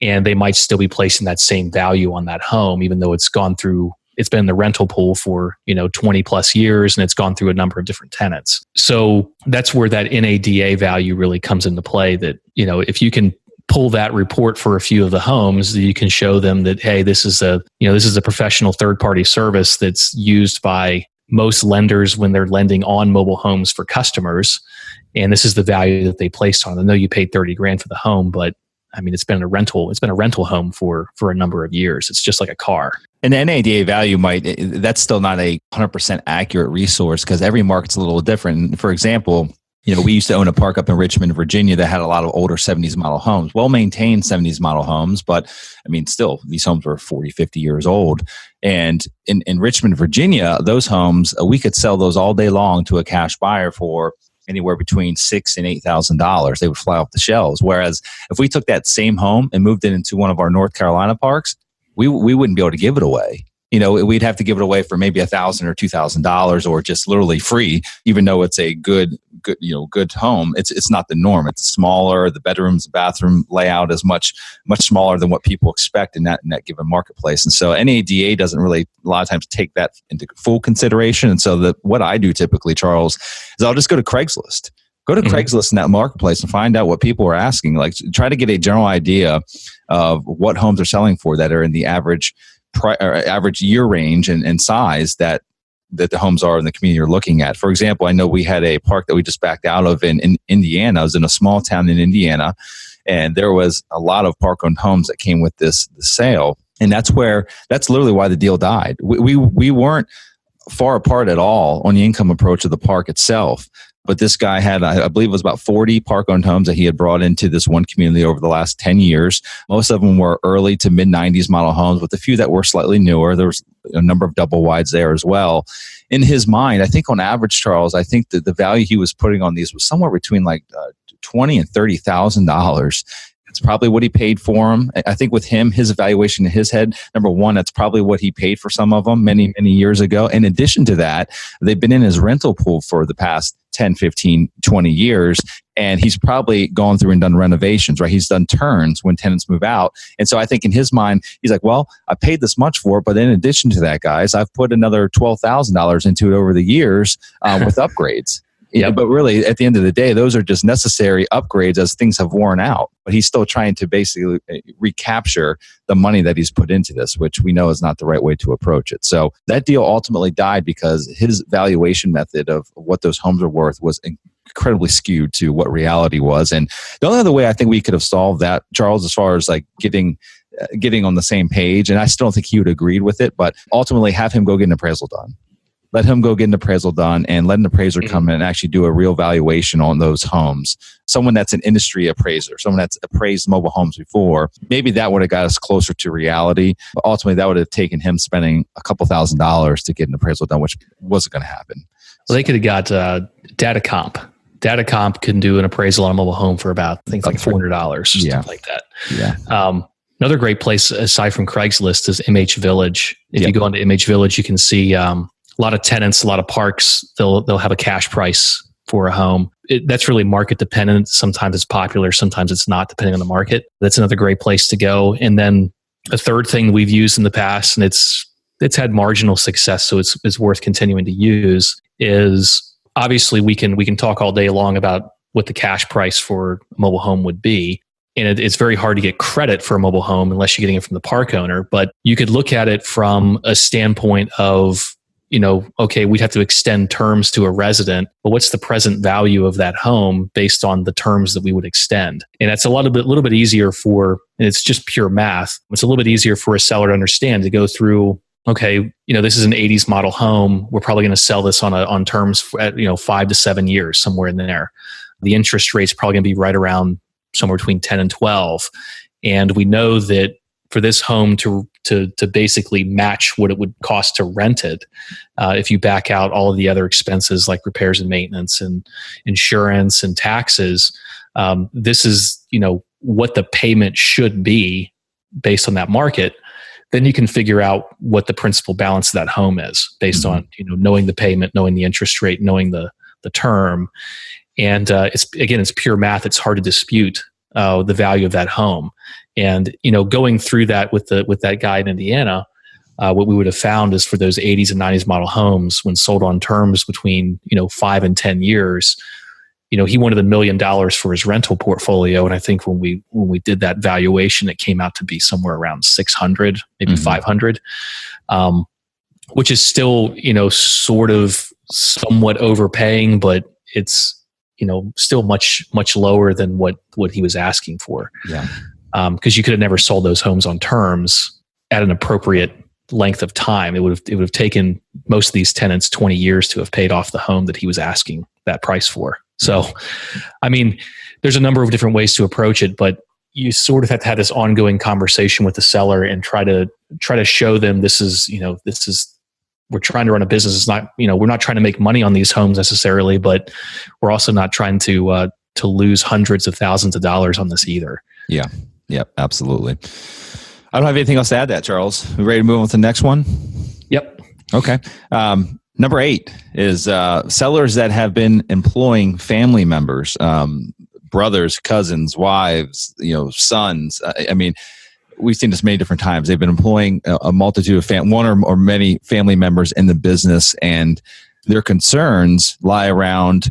and they might still be placing that same value on that home, even though it's been in the rental pool for 20 plus years, and it's gone through a number of different tenants. So that's where that NADA value really comes into play. That if you can pull that report for a few of the homes, you can show them that, hey, this is a professional third party service that's used by most lenders when they're lending on mobile homes for customers. And this is the value that they placed on it. I know you paid $30,000 for the home, but I mean, it's been a rental home for a number of years. It's just like a car. And the NADA value that's still not a 100% accurate resource because every market's a little different. For example, we used to own a park up in Richmond, Virginia that had a lot of older 70s model homes, well-maintained 70s model homes. But I mean, still, these homes were 40, 50 years old. And in Richmond, Virginia, those homes, we could sell those all day long to a cash buyer for anywhere between $6,000 and $8,000. They would fly off the shelves. Whereas if we took that same home and moved it into one of our North Carolina parks, we wouldn't be able to give it away. We'd have to give it away for maybe $1,000 or $2,000 or just literally free, even though it's a good home. It's not the norm. It's smaller. The bedrooms, the bathroom layout is much smaller than what people expect in that given marketplace. And so NADA doesn't really a lot of times take that into full consideration. And so what I do typically, Charles, is I'll just go to Craigslist. Go to Craigslist in that marketplace and find out what people are asking. Like, try to get a general idea of what homes are selling for that are in the average year range and size that the homes are in the community you're looking at. For example, I know we had a park that we just backed out of in Indiana. I was in a small town in Indiana, and there was a lot of park-owned homes that came with the sale. And that's literally why the deal died. We weren't far apart at all on the income approach of the park itself. But this guy had, I believe it was about 40 park-owned homes that he had brought into this one community over the last 10 years. Most of them were early to mid-90s model homes, with a few that were slightly newer. There was a number of double wides there as well. In his mind, I think on average, Charles, I think that the value he was putting on these was somewhere between like $20,000 and $30,000. It's probably what he paid for them. I think with him, his evaluation in his head, number one, that's probably what he paid for some of them many, many years ago. In addition to that, they've been in his rental pool for the past 10, 15, 20 years. And he's probably gone through and done renovations, right? He's done turns when tenants move out. And so I think in his mind, he's like, well, I paid this much for it. But in addition to that, guys, I've put another $12,000 into it over the years with upgrades. Yeah, but really, at the end of the day, those are just necessary upgrades as things have worn out. But he's still trying to basically recapture the money that he's put into this, which we know is not the right way to approach it. So that deal ultimately died because his valuation method of what those homes are worth was incredibly skewed to what reality was. And the only other way I think we could have solved that, Charles, as far as like getting on the same page, and I still don't think he would have agreed with it, but ultimately have him go get an appraisal done. Let him go get an appraisal done and let an appraiser come in and actually do a real valuation on those homes. Someone that's an industry appraiser, someone that's appraised mobile homes before, maybe that would have got us closer to reality. But ultimately, that would have taken him spending a couple $1,000s to get an appraisal done, which wasn't going to happen. Well, they could have got data comp. Data comp can do an appraisal on a mobile home for about, I think, like $400, stuff like that. Yeah. Another great place aside from Craigslist is MH Village. If you go into MH Village, you can see a lot of tenants, a lot of parks. They'll have a cash price for a home. That's really market dependent. Sometimes it's popular, sometimes it's not, depending on the market. That's another great place to go. And then a third thing we've used in the past, and it's had marginal success, so it's worth continuing to use, is obviously we can talk all day long about what the cash price for a mobile home would be. And it's very hard to get credit for a mobile home unless you're getting it from the park owner. But you could look at it from a standpoint of, okay, we'd have to extend terms to a resident, but what's the present value of that home based on the terms that we would extend? And that's a little bit easier and it's just pure math. It's a little bit easier for a seller to understand, to go through, okay, this is an 80s model home. We're probably going to sell this on terms at 5 to 7 years, somewhere in there. The interest rate's probably going to be right around somewhere between 10 and 12. And we know that for this home to basically match what it would cost to rent it, if you back out all of the other expenses like repairs and maintenance and insurance and taxes, this is what the payment should be based on that market. Then you can figure out what the principal balance of that home is based on knowing the payment, knowing the interest rate, knowing the term. And it's pure math. It's hard to dispute the value of that home. And going through that with that guy in Indiana, what we would have found is for those 80s and 90s model homes, when sold on terms between 5 and 10 years, he wanted $1 million for his rental portfolio. And I think when we did that valuation, it came out to be somewhere around 600, maybe 500, which is still sort of somewhat overpaying, but it's still much lower than what he was asking for. Yeah. Because you could have never sold those homes on terms at an appropriate length of time. It would have taken most of these tenants 20 years to have paid off the home that he was asking that price for. So, I mean, there's a number of different ways to approach it, but you sort of have to have this ongoing conversation with the seller and try to show them this is we're trying to run a business. It's not, we're not trying to make money on these homes necessarily, but we're also not trying to lose hundreds of thousands of dollars on this either. Yeah. Yep. Absolutely. I don't have anything else to add to that, Charles. We ready to move on to the next one? Yep. Okay. Number 8 is sellers that have been employing family members, brothers, cousins, wives, sons. I mean, we've seen this many different times. They've been employing a multitude of one or many family members in the business, and their concerns lie around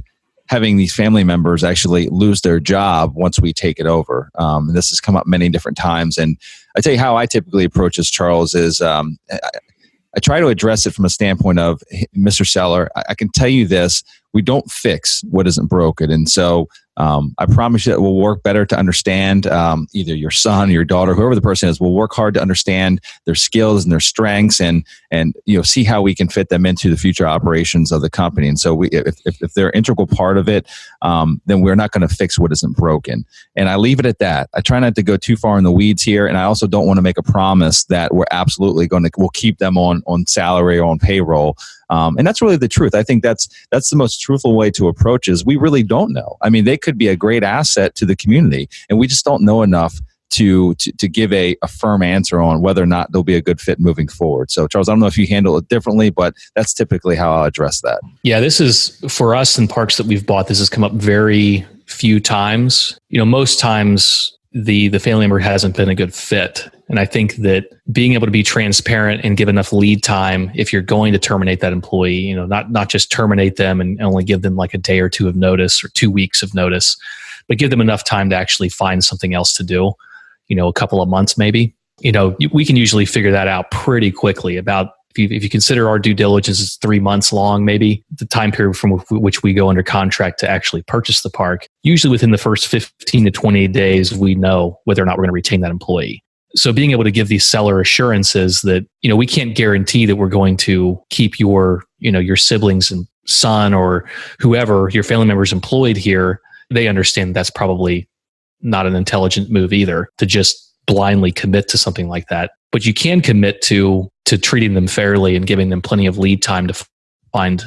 having these family members actually lose their job once we take it over. And this has come up many different times. And I tell you how I typically approach this, Charles, is I try to address it from a standpoint of, Mr. Seller, I can tell you this, we don't fix what isn't broken. And so I promise you that we'll work better to understand either your son or your daughter, whoever the person is. We'll work hard to understand their skills and their strengths, and see how we can fit them into the future operations of the company. And so if they're an integral part of it, then we're not going to fix what isn't broken. And I leave it at that. I try not to go too far in the weeds here, and I also don't want to make a promise that we're absolutely we'll keep them on salary or on payroll. And that's really the truth. I think that's the most truthful way to approach is we really don't know. I mean, they could be a great asset to the community, and we just don't know enough to give a firm answer on whether or not they'll be a good fit moving forward. So, Charles, I don't know if you handle it differently, but that's typically how I'll address that. Yeah, this is, for us in parks that we've bought, this has come up very few times. Most times the family member hasn't been a good fit. And I think that being able to be transparent and give enough lead time if you're going to terminate that employee, not just terminate them and only give them like a day or two of notice or 2 weeks of notice, but give them enough time to actually find something else to do, a couple of months maybe. We can usually figure that out pretty quickly. About If you consider our due diligence is 3 months long, maybe the time period from which we go under contract to actually purchase the park, usually within the first 15 to 20 days, we know whether or not we're going to retain that employee. So being able to give these seller assurances that, we can't guarantee that we're going to keep your siblings and son or whoever, your family members employed here, they understand that's probably not an intelligent move either to just blindly commit to something like that. But you can commit to treating them fairly and giving them plenty of lead time to find,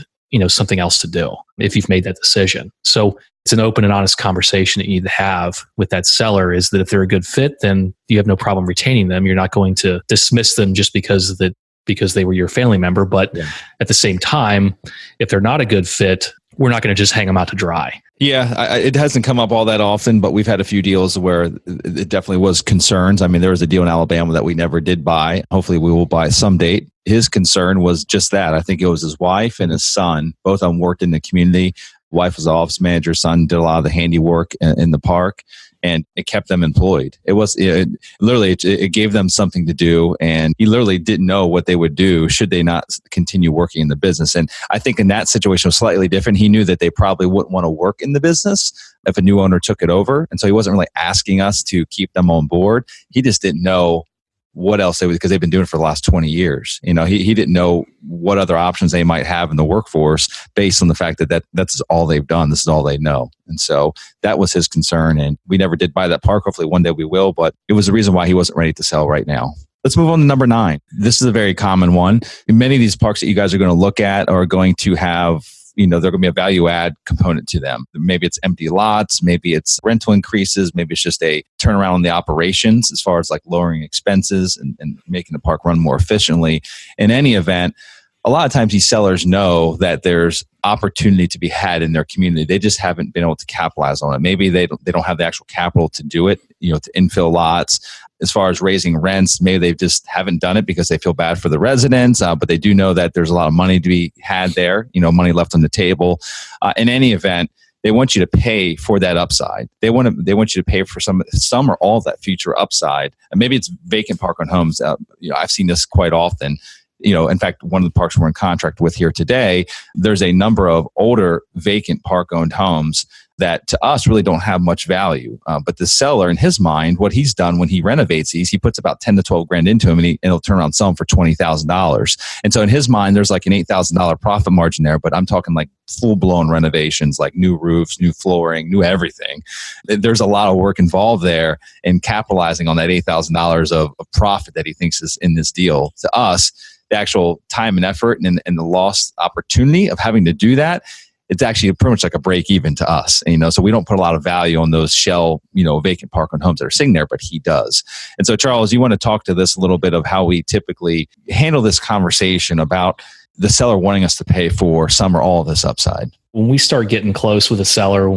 something else to do if you've made that decision. So it's an open and honest conversation that you need to have with that seller, is that if they're a good fit, then you have no problem retaining them. You're not going to dismiss them just because they were your family member. But at the same time, if they're not a good fit, we're not going to just hang them out to dry. Yeah, it hasn't come up all that often, but we've had a few deals where it definitely was concerns. I mean, there was a deal in Alabama that we never did buy. Hopefully we will buy some date. His concern was just that. I think it was his wife and his son. Both of them worked in the community. Wife was an office manager. Son did a lot of the handiwork in the park, and it kept them employed. It gave them something to do, and he literally didn't know what they would do should they not continue working in the business. And I think in that situation was slightly different. He knew that they probably wouldn't want to work in the business if a new owner took it over, and so he wasn't really asking us to keep them on board. He just didn't know what else they would, because they've been doing it for the last 20 years. He didn't know what other options they might have in the workforce based on the fact that that's all they've done. This is all they know. And so that was his concern. And we never did buy that park. Hopefully one day we will, but it was the reason why he wasn't ready to sell right now. Let's move on to number 9. This is a very common one. Many of these parks that you guys are going to look at are going to have, they're going to be a value add component to them. Maybe it's empty lots, maybe it's rental increases, maybe it's just a turnaround on the operations as far as like lowering expenses and making the park run more efficiently. In any event, a lot of times these sellers know that there's opportunity to be had in their community. They just haven't been able to capitalize on it. Maybe they don't have the actual capital to do it, to infill lots. As far as raising rents, maybe they just haven't done it because they feel bad for the residents, but they do know that there's a lot of money to be had there, money left on the table. In any event, they want you to pay for that upside. They want you to pay for some or all of that future upside. And maybe it's vacant park-owned homes. I've seen this quite often. In fact, one of the parks we're in contract with here today, there's a number of older vacant park-owned homes that to us really don't have much value. But the seller, in his mind, what he's done when he renovates these, he puts about 10 to 12 grand into them, and he'll turn around and sell them for $20,000. And so in his mind, there's like an $8,000 profit margin there, but I'm talking like full-blown renovations, like new roofs, new flooring, new everything. There's a lot of work involved there in capitalizing on that $8,000 of profit that he thinks is in this deal. To us, the actual time and effort and the lost opportunity of having to do that, it's actually pretty much like a break even to us. So we don't put a lot of value on those shell, vacant park-owned homes that are sitting there, but he does. And so Charles, you want to talk to this a little bit of how we typically handle this conversation about the seller wanting us to pay for some or all of this upside. When we start getting close with a seller,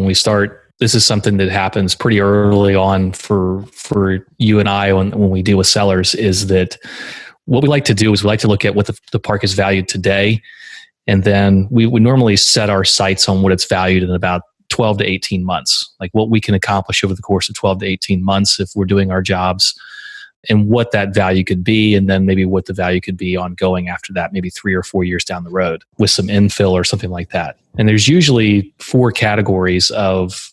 this is something that happens pretty early on for you and I when we deal with sellers, is that what we like to do is we like to look at what the park is valued today. And then we would normally set our sights on what it's valued in about 12 to 18 months, like what we can accomplish over the course of 12 to 18 months if we're doing our jobs, and what that value could be, and then maybe what the value could be ongoing after that, maybe 3 or 4 years down the road with some infill or something like that. And there's usually 4 categories of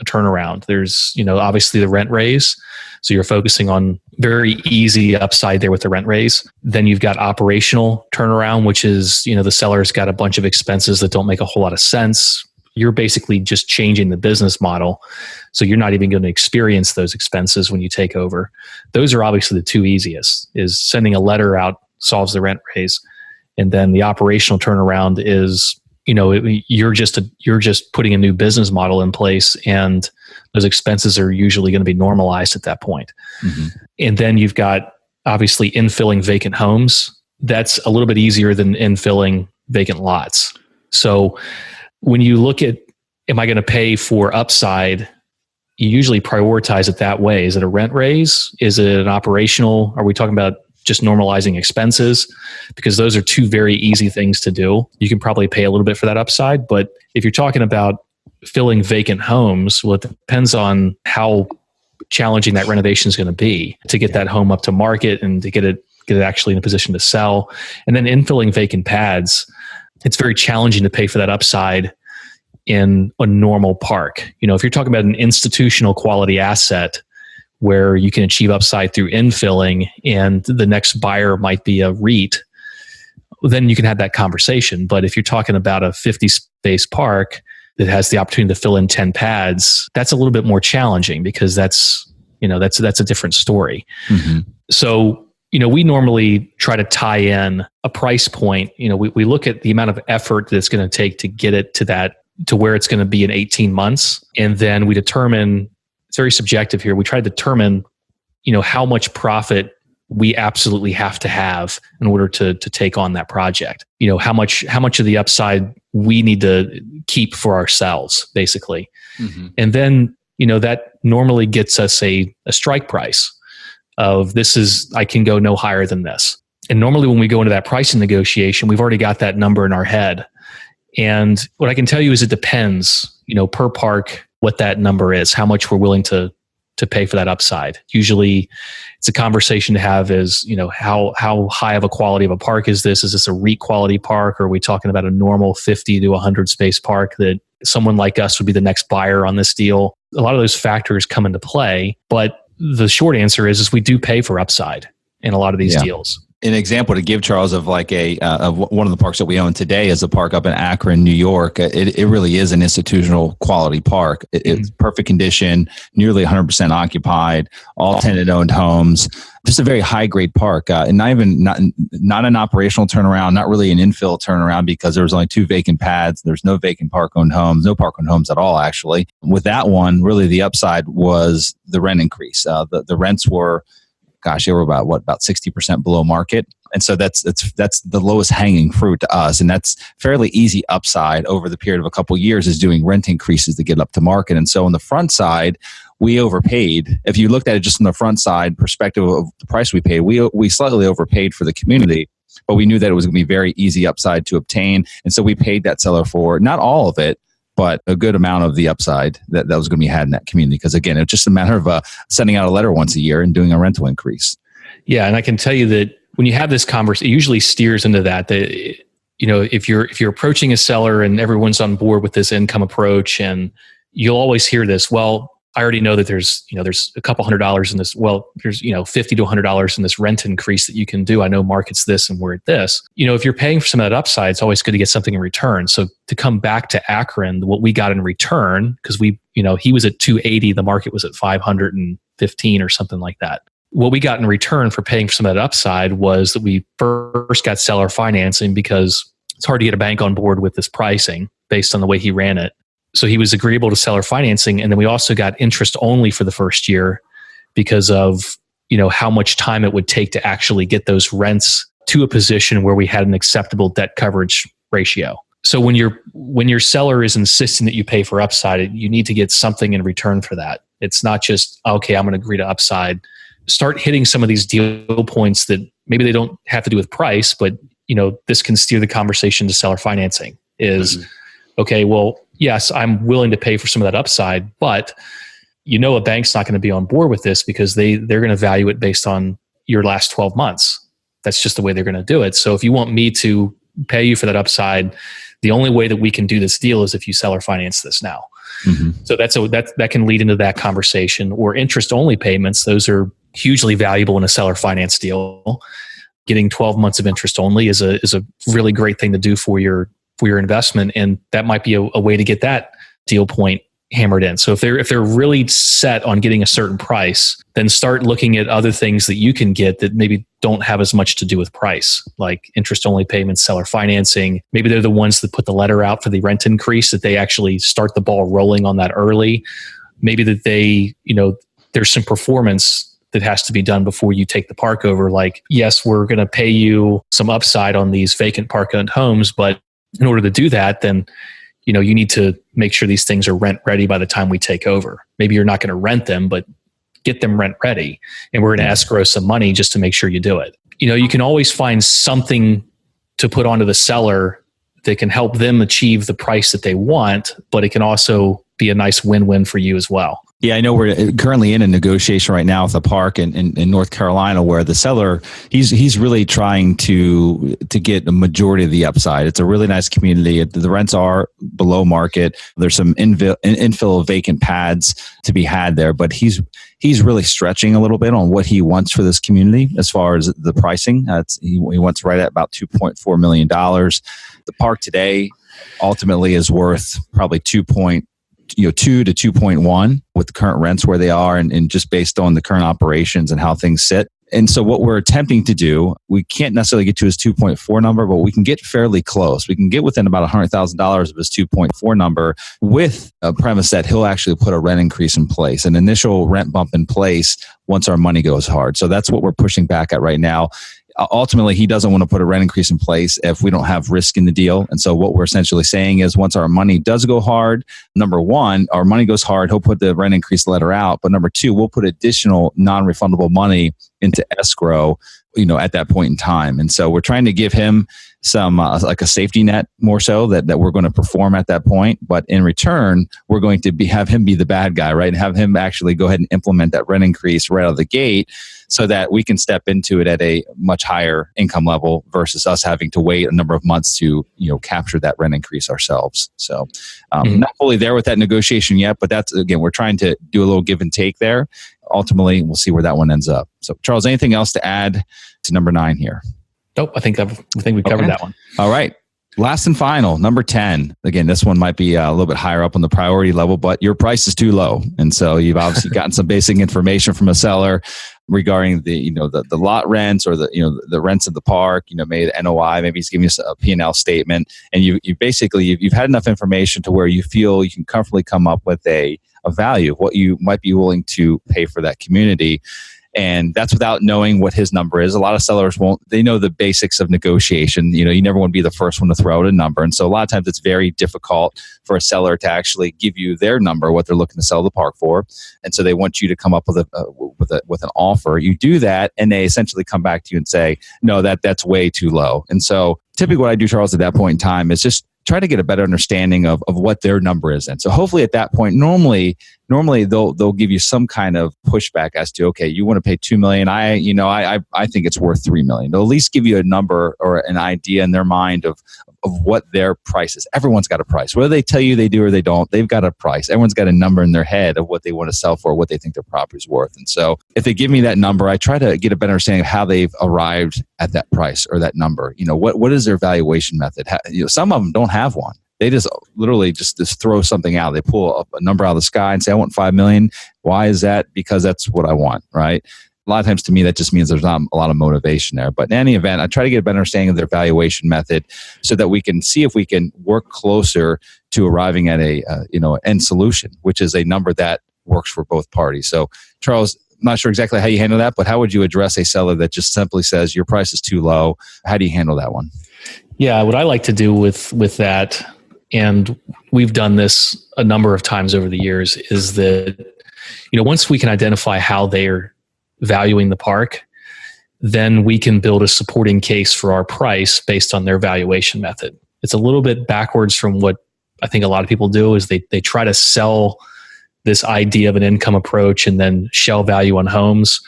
a turnaround. There's, obviously the rent raise. So you're focusing on very easy upside there with the rent raise. Then you've got operational turnaround, which is, the seller's got a bunch of expenses that don't make a whole lot of sense. You're basically just changing the business model. So you're not even going to experience those expenses when you take over. Those are obviously the 2 easiest. Is sending a letter out solves the rent raise. And then the operational turnaround is, you're just putting a new business model in place, and those expenses are usually going to be normalized at that point. Mm-hmm. And then you've got obviously infilling vacant homes. That's a little bit easier than infilling vacant lots. So when you look at, am I going to pay for upside? You usually prioritize it that way. Is it a rent raise? Is it an operational? Are we talking about just normalizing expenses? Because those are 2 very easy things to do. You can probably pay a little bit for that upside, but if you're talking about filling vacant homes, well, it depends on how challenging that renovation is going to be to get that home up to market and to get it get it actually in a position to sell. And then infilling vacant pads, it's very challenging to pay for that upside in a normal park. If you're talking about an institutional quality asset where you can achieve upside through infilling and the next buyer might be a REIT, then you can have that conversation. But if you're talking about a 50 space park that has the opportunity to fill in 10 pads, that's a little bit more challenging because that's a different story. Mm-hmm. So, we normally try to tie in a price point. We look at the amount of effort that it's going to take to get it to where it's going to be in 18 months. And then we determine, it's very subjective here. We try to determine, how much profit we absolutely have to have in order to take on that project. How much of the upside we need to keep for ourselves, basically. Mm-hmm. And then, that normally gets us a strike price of I can go no higher than this. And normally when we go into that pricing negotiation, we've already got that number in our head. And what I can tell you is it depends, per park, what that number is, how much we're willing to pay for that upside. Usually it's a conversation to have is, how high of a quality of a park is this? Is this a REIT quality park? Or are we talking about a normal 50 to 100 space park that someone like us would be the next buyer on this deal? A lot of those factors come into play, but the short answer is we do pay for upside in a lot of these deals. An example to give, Charles, of like of one of the parks that we own today is a park up in Akron, New York. It really is an institutional quality park. It's perfect condition, nearly 100% occupied, all tenant-owned homes. Just a very high-grade park, and not an operational turnaround, not really an infill turnaround because there was only 2 vacant pads. There's no vacant park-owned homes, no park-owned homes at all, actually. With that one, really the upside was the rent increase. The rents were, they were about 60% below market. And so that's the lowest hanging fruit to us. And that's fairly easy upside over the period of a couple of years is doing rent increases to get up to market. And so on the front side, we overpaid. If you looked at it just from the front side perspective of the price we paid, we slightly overpaid for the community, but we knew that it was going to be very easy upside to obtain. And so we paid that seller for not all of it, but a good amount of the upside that was going to be had in that community. Because again, it's just a matter of sending out a letter once a year and doing a rental increase. Yeah, and I can tell you that when you have this conversation, it usually steers into that. If you're approaching a seller and everyone's on board with this income approach, and you'll always hear this. Well, I already know that there's a couple $100 in this. Well, there's $50 to $100 in this rent increase that you can do. I know market's this and we're at this. If you're paying for some of that upside, it's always good to get something in return. So to come back to Akron, what we got in return, because he was at 280, the market was at 515 or something like that. What we got in return for paying for some of that upside was that we first got seller financing because it's hard to get a bank on board with this pricing based on the way he ran it. So he was agreeable to seller financing. And then we also got interest only for the first year because of, how much time it would take to actually get those rents to a position where we had an acceptable debt coverage ratio. So when your seller is insisting that you pay for upside, you need to get something in return for that. It's not just, okay, I'm going to agree to upside. Start hitting some of these deal points that maybe they don't have to do with price, but this can steer the conversation to seller financing is, okay, well, yes, I'm willing to pay for some of that upside, but a bank's not going to be on board with this because they're going to value it based on your last 12 months. That's just the way they're going to do it. So if you want me to pay you for that upside, the only way that we can do this deal is if you seller finance this now. Mm-hmm. So that can lead into that conversation. Or interest only payments, those are hugely valuable in a seller finance deal. Getting 12 months of interest only is a really great thing to do for your investment, and that might be a way to get that deal point hammered in. So if they're really set on getting a certain price, then start looking at other things that you can get that maybe don't have as much to do with price, like interest only payments, seller financing. Maybe they're the ones that put the letter out for the rent increase, that they actually start the ball rolling on that early. Maybe that they, there's some performance that has to be done before you take the park over. Like, yes, we're going to pay you some upside on these vacant park-owned homes, but in order to do that, then you need to make sure these things are rent ready by the time we take over. Maybe you're not going to rent them, but get them rent ready. And we're going to escrow some money just to make sure you do it. You can always find something to put onto the seller that can help them achieve the price that they want, but it can also be a nice win-win for you as well. Yeah, I know we're currently in a negotiation right now with a park in North Carolina where the seller, he's really trying to get a majority of the upside. It's a really nice community. The rents are below market. There's some infill of vacant pads to be had there, but he's really stretching a little bit on what he wants for this community as far as the pricing. He wants right at about $2.4 million. The park today ultimately is worth probably 2 to 2.1 with the current rents where they are and just based on the current operations and how things sit. And so what we're attempting to do, we can't necessarily get to his 2.4 number, but we can get fairly close. We can get within about $100,000 of his 2.4 number with a premise that he'll actually put a rent increase in place, an initial rent bump in place once our money goes hard. So that's what we're pushing back at right now. Ultimately, he doesn't want to put a rent increase in place if we don't have risk in the deal. And so what we're essentially saying is once our money does go hard, number one, our money goes hard, he'll put the rent increase letter out. But number two, we'll put additional non-refundable money into escrow, at that point in time. And so we're trying to give him some like a safety net more so that we're going to perform at that point. But in return, we're going to have him be the bad guy, right? And have him actually go ahead and implement that rent increase right out of the gate so that we can step into it at a much higher income level versus us having to wait a number of months to, capture that rent increase ourselves. So not fully there with that negotiation yet, but that's, again, we're trying to do a little give and take there. Ultimately, we'll see where that one ends up. So Charles, anything else to add to number 9 here? Nope. I think we covered that one. All right. Last and final, number 10. Again, this one might be a little bit higher up on the priority level, but your price is too low. And so you've obviously gotten some basic information from a seller regarding the lot rents or the rents of the park, maybe the NOI, maybe he's giving you a P&L statement. And you've had enough information to where you feel you can comfortably come up with a value of what you might be willing to pay for that community. And that's without knowing what his number is. A lot of sellers they know the basics of negotiation. You never want to be the first one to throw out a number. And so a lot of times it's very difficult for a seller to actually give you their number, what they're looking to sell the park for. And so they want you to come up with an offer. You do that and they essentially come back to you and say, no, that's way too low. And so typically what I do, Charles, at that point in time is just try to get a better understanding of what their number is. And so hopefully at that point, normally they'll give you some kind of pushback as to, okay, you want to pay $2 million. I think it's worth $3 million. They'll at least give you a number or an idea in their mind of what their price is. Everyone's got a price. Whether they tell you they do or they don't, they've got a price. Everyone's got a number in their head of what they want to sell for, what they think their property is worth. And so if they give me that number, I try to get a better understanding of how they've arrived at that price or that number. What is their valuation method? Some of them don't have one. They just literally just throw something out. They pull up a number out of the sky and say, I want $5 million. Why is that? Because that's what I want, right? A lot of times to me, that just means there's not a lot of motivation there. But in any event, I try to get a better understanding of their valuation method so that we can see if we can work closer to arriving at a end solution, which is a number that works for both parties. So Charles, I'm not sure exactly how you handle that, but how would you address a seller that just simply says your price is too low? How do you handle that one? Yeah, what I like to do with that, and we've done this a number of times over the years, is that, once we can identify how they're valuing the park, then we can build a supporting case for our price based on their valuation method. It's a little bit backwards from what I think a lot of people do, is they try to sell this idea of an income approach and then shell value on homes.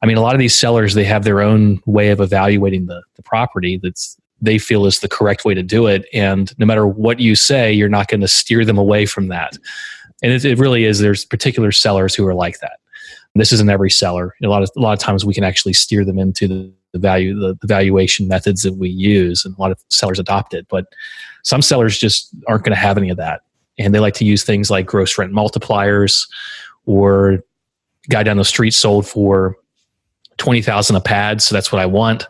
I mean, a lot of these sellers, they have their own way of evaluating the property they feel is the correct way to do it. And no matter what you say, you're not going to steer them away from that. And it really is. There's particular sellers who are like that. This isn't every seller. A lot of times we can actually steer them into the valuation methods that we use, and a lot of sellers adopt it. But some sellers just aren't going to have any of that. And they like to use things like gross rent multipliers, or guy down the street sold for $20,000 a pad, so that's what I want.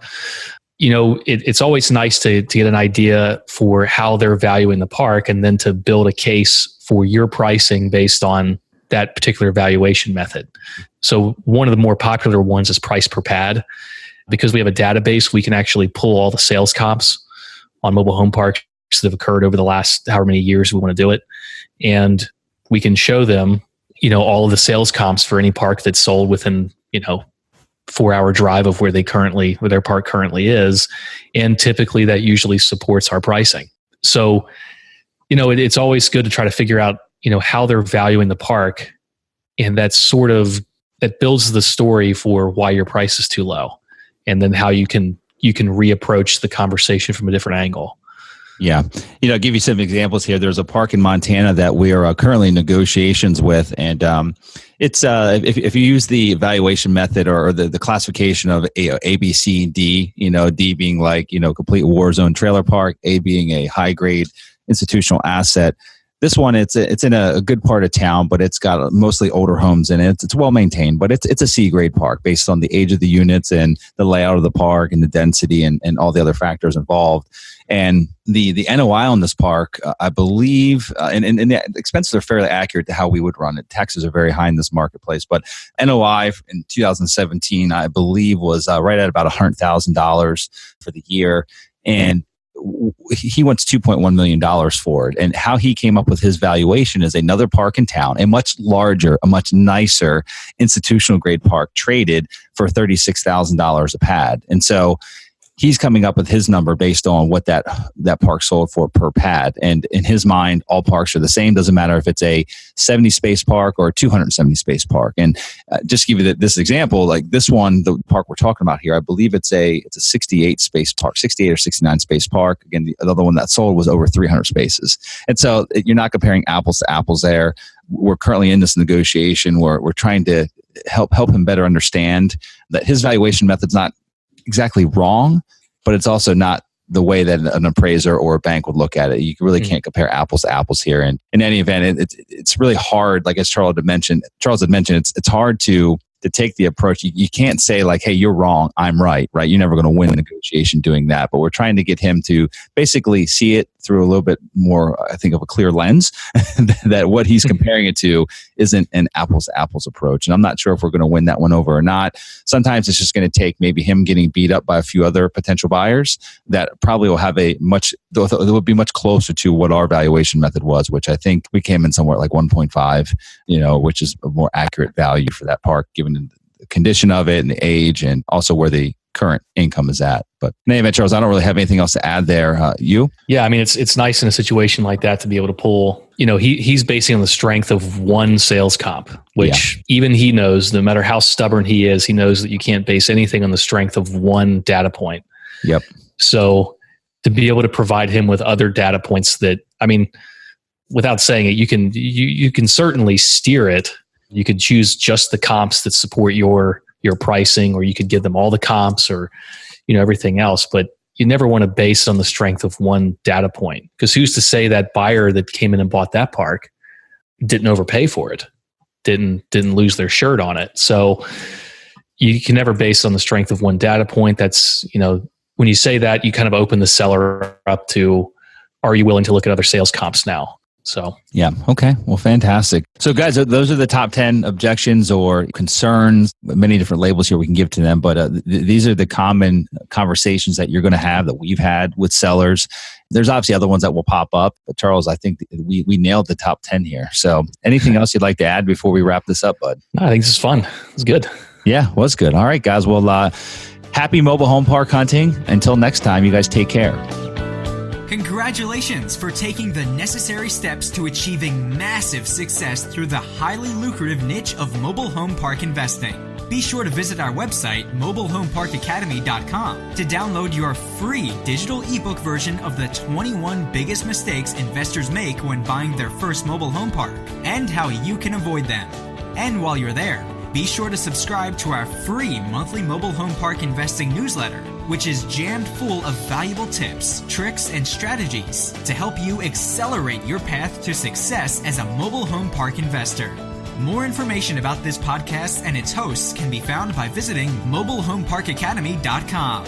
It's always nice to get an idea for how they're valuing the park, and then to build a case for your pricing based on that particular valuation method. So one of the more popular ones is price per pad. Because we have a database, we can actually pull all the sales comps on mobile home parks that have occurred over the last however many years we want to do it. And we can show them, all of the sales comps for any park that's sold within, 4-hour drive of where their park currently is. And typically that usually supports our pricing. So, it's always good to try to figure out, how they're valuing the park And that builds the story for why your price is too low, and then how you can reapproach the conversation from a different angle. Yeah. I'll give you some examples here. There's a park in Montana that we are currently in negotiations with. And it's if you use the evaluation method or the classification of A, B, C, D, D being like, complete war zone trailer park, A being a high grade institutional asset. This one, it's in a good part of town, but it's got mostly older homes in it. It's well maintained, but it's a C grade park based on the age of the units and the layout of the park and the density and all the other factors involved. And the NOI on this park, I believe, and the expenses are fairly accurate to how we would run it. Taxes are very high in this marketplace, but NOI in 2017, I believe, was right at about $100,000 for the year. And he wants $2.1 million for it. And how he came up with his valuation is another park in town, a much larger, a much nicer institutional grade park traded for $36,000 a pad. And so he's coming up with his number based on what that park sold for per pad. And in his mind, all parks are the same. Doesn't matter if it's a 70 space park or a 270 space park. And just to give you this example, like this one, the park we're talking about here, I believe it's a 68 space park, 68 or 69 space park. Again, the other one that sold was over 300 spaces. And so you're not comparing apples to apples there. We're currently in this negotiation where we're trying to help him better understand that his valuation method's not exactly wrong, but it's also not the way that an appraiser or a bank would look at it. You really can't compare apples to apples here. And in any event, it's really hard. Like as Charles had mentioned, it's hard to take the approach. You can't say like, hey, you're wrong, I'm right? You're never going to win a negotiation doing that. But we're trying to get him to basically see it through a little bit more, I think, of a clear lens, that what he's comparing it to isn't an apples to apples approach. And I'm not sure if we're going to win that one over or not. Sometimes it's just going to take maybe him getting beat up by a few other potential buyers that probably will have it would be much closer to what our valuation method was, which I think we came in somewhere like 1.5, which is a more accurate value for that park given the condition of it and the age and also where the current income is at. But in any event, Charles, I don't really have anything else to add there. You? Yeah, I mean, it's nice in a situation like that to be able to pull, he's basing on the strength of one sales comp, which even he knows, no matter how stubborn he is, he knows that you can't base anything on the strength of one data point. Yep. So to be able to provide him with other data points that, I mean, without saying it, you can certainly steer it. You could choose just the comps that support your pricing, or you could give them all the comps or, everything else. But you never want to base it on the strength of one data point, because who's to say that buyer that came in and bought that park didn't overpay for it, didn't lose their shirt on it. So you can never base on the strength of one data point. That's, when you say that, you kind of open the seller up to, are you willing to look at other sales comps now? So, yeah. Okay. Well, fantastic. So guys, those are the top 10 objections or concerns, many different labels here we can give to them, but these are the common conversations that you're going to have, that we've had with sellers. There's obviously other ones that will pop up, but Charles, I think we nailed the top 10 here. So anything else you'd like to add before we wrap this up, bud? No, I think this is fun. It's good. Yeah, was good. All right, guys. Well, happy mobile home park hunting. Until next time, you guys take care. Congratulations for taking the necessary steps to achieving massive success through the highly lucrative niche of mobile home park investing. Be sure to visit our website, mobilehomeparkacademy.com, to download your free digital ebook version of the 21 biggest mistakes investors make when buying their first mobile home park and how you can avoid them. And while you're there, be sure to subscribe to our free monthly mobile home park investing newsletter, which is jammed full of valuable tips, tricks, and strategies to help you accelerate your path to success as a mobile home park investor. More information about this podcast and its hosts can be found by visiting mobilehomeparkacademy.com.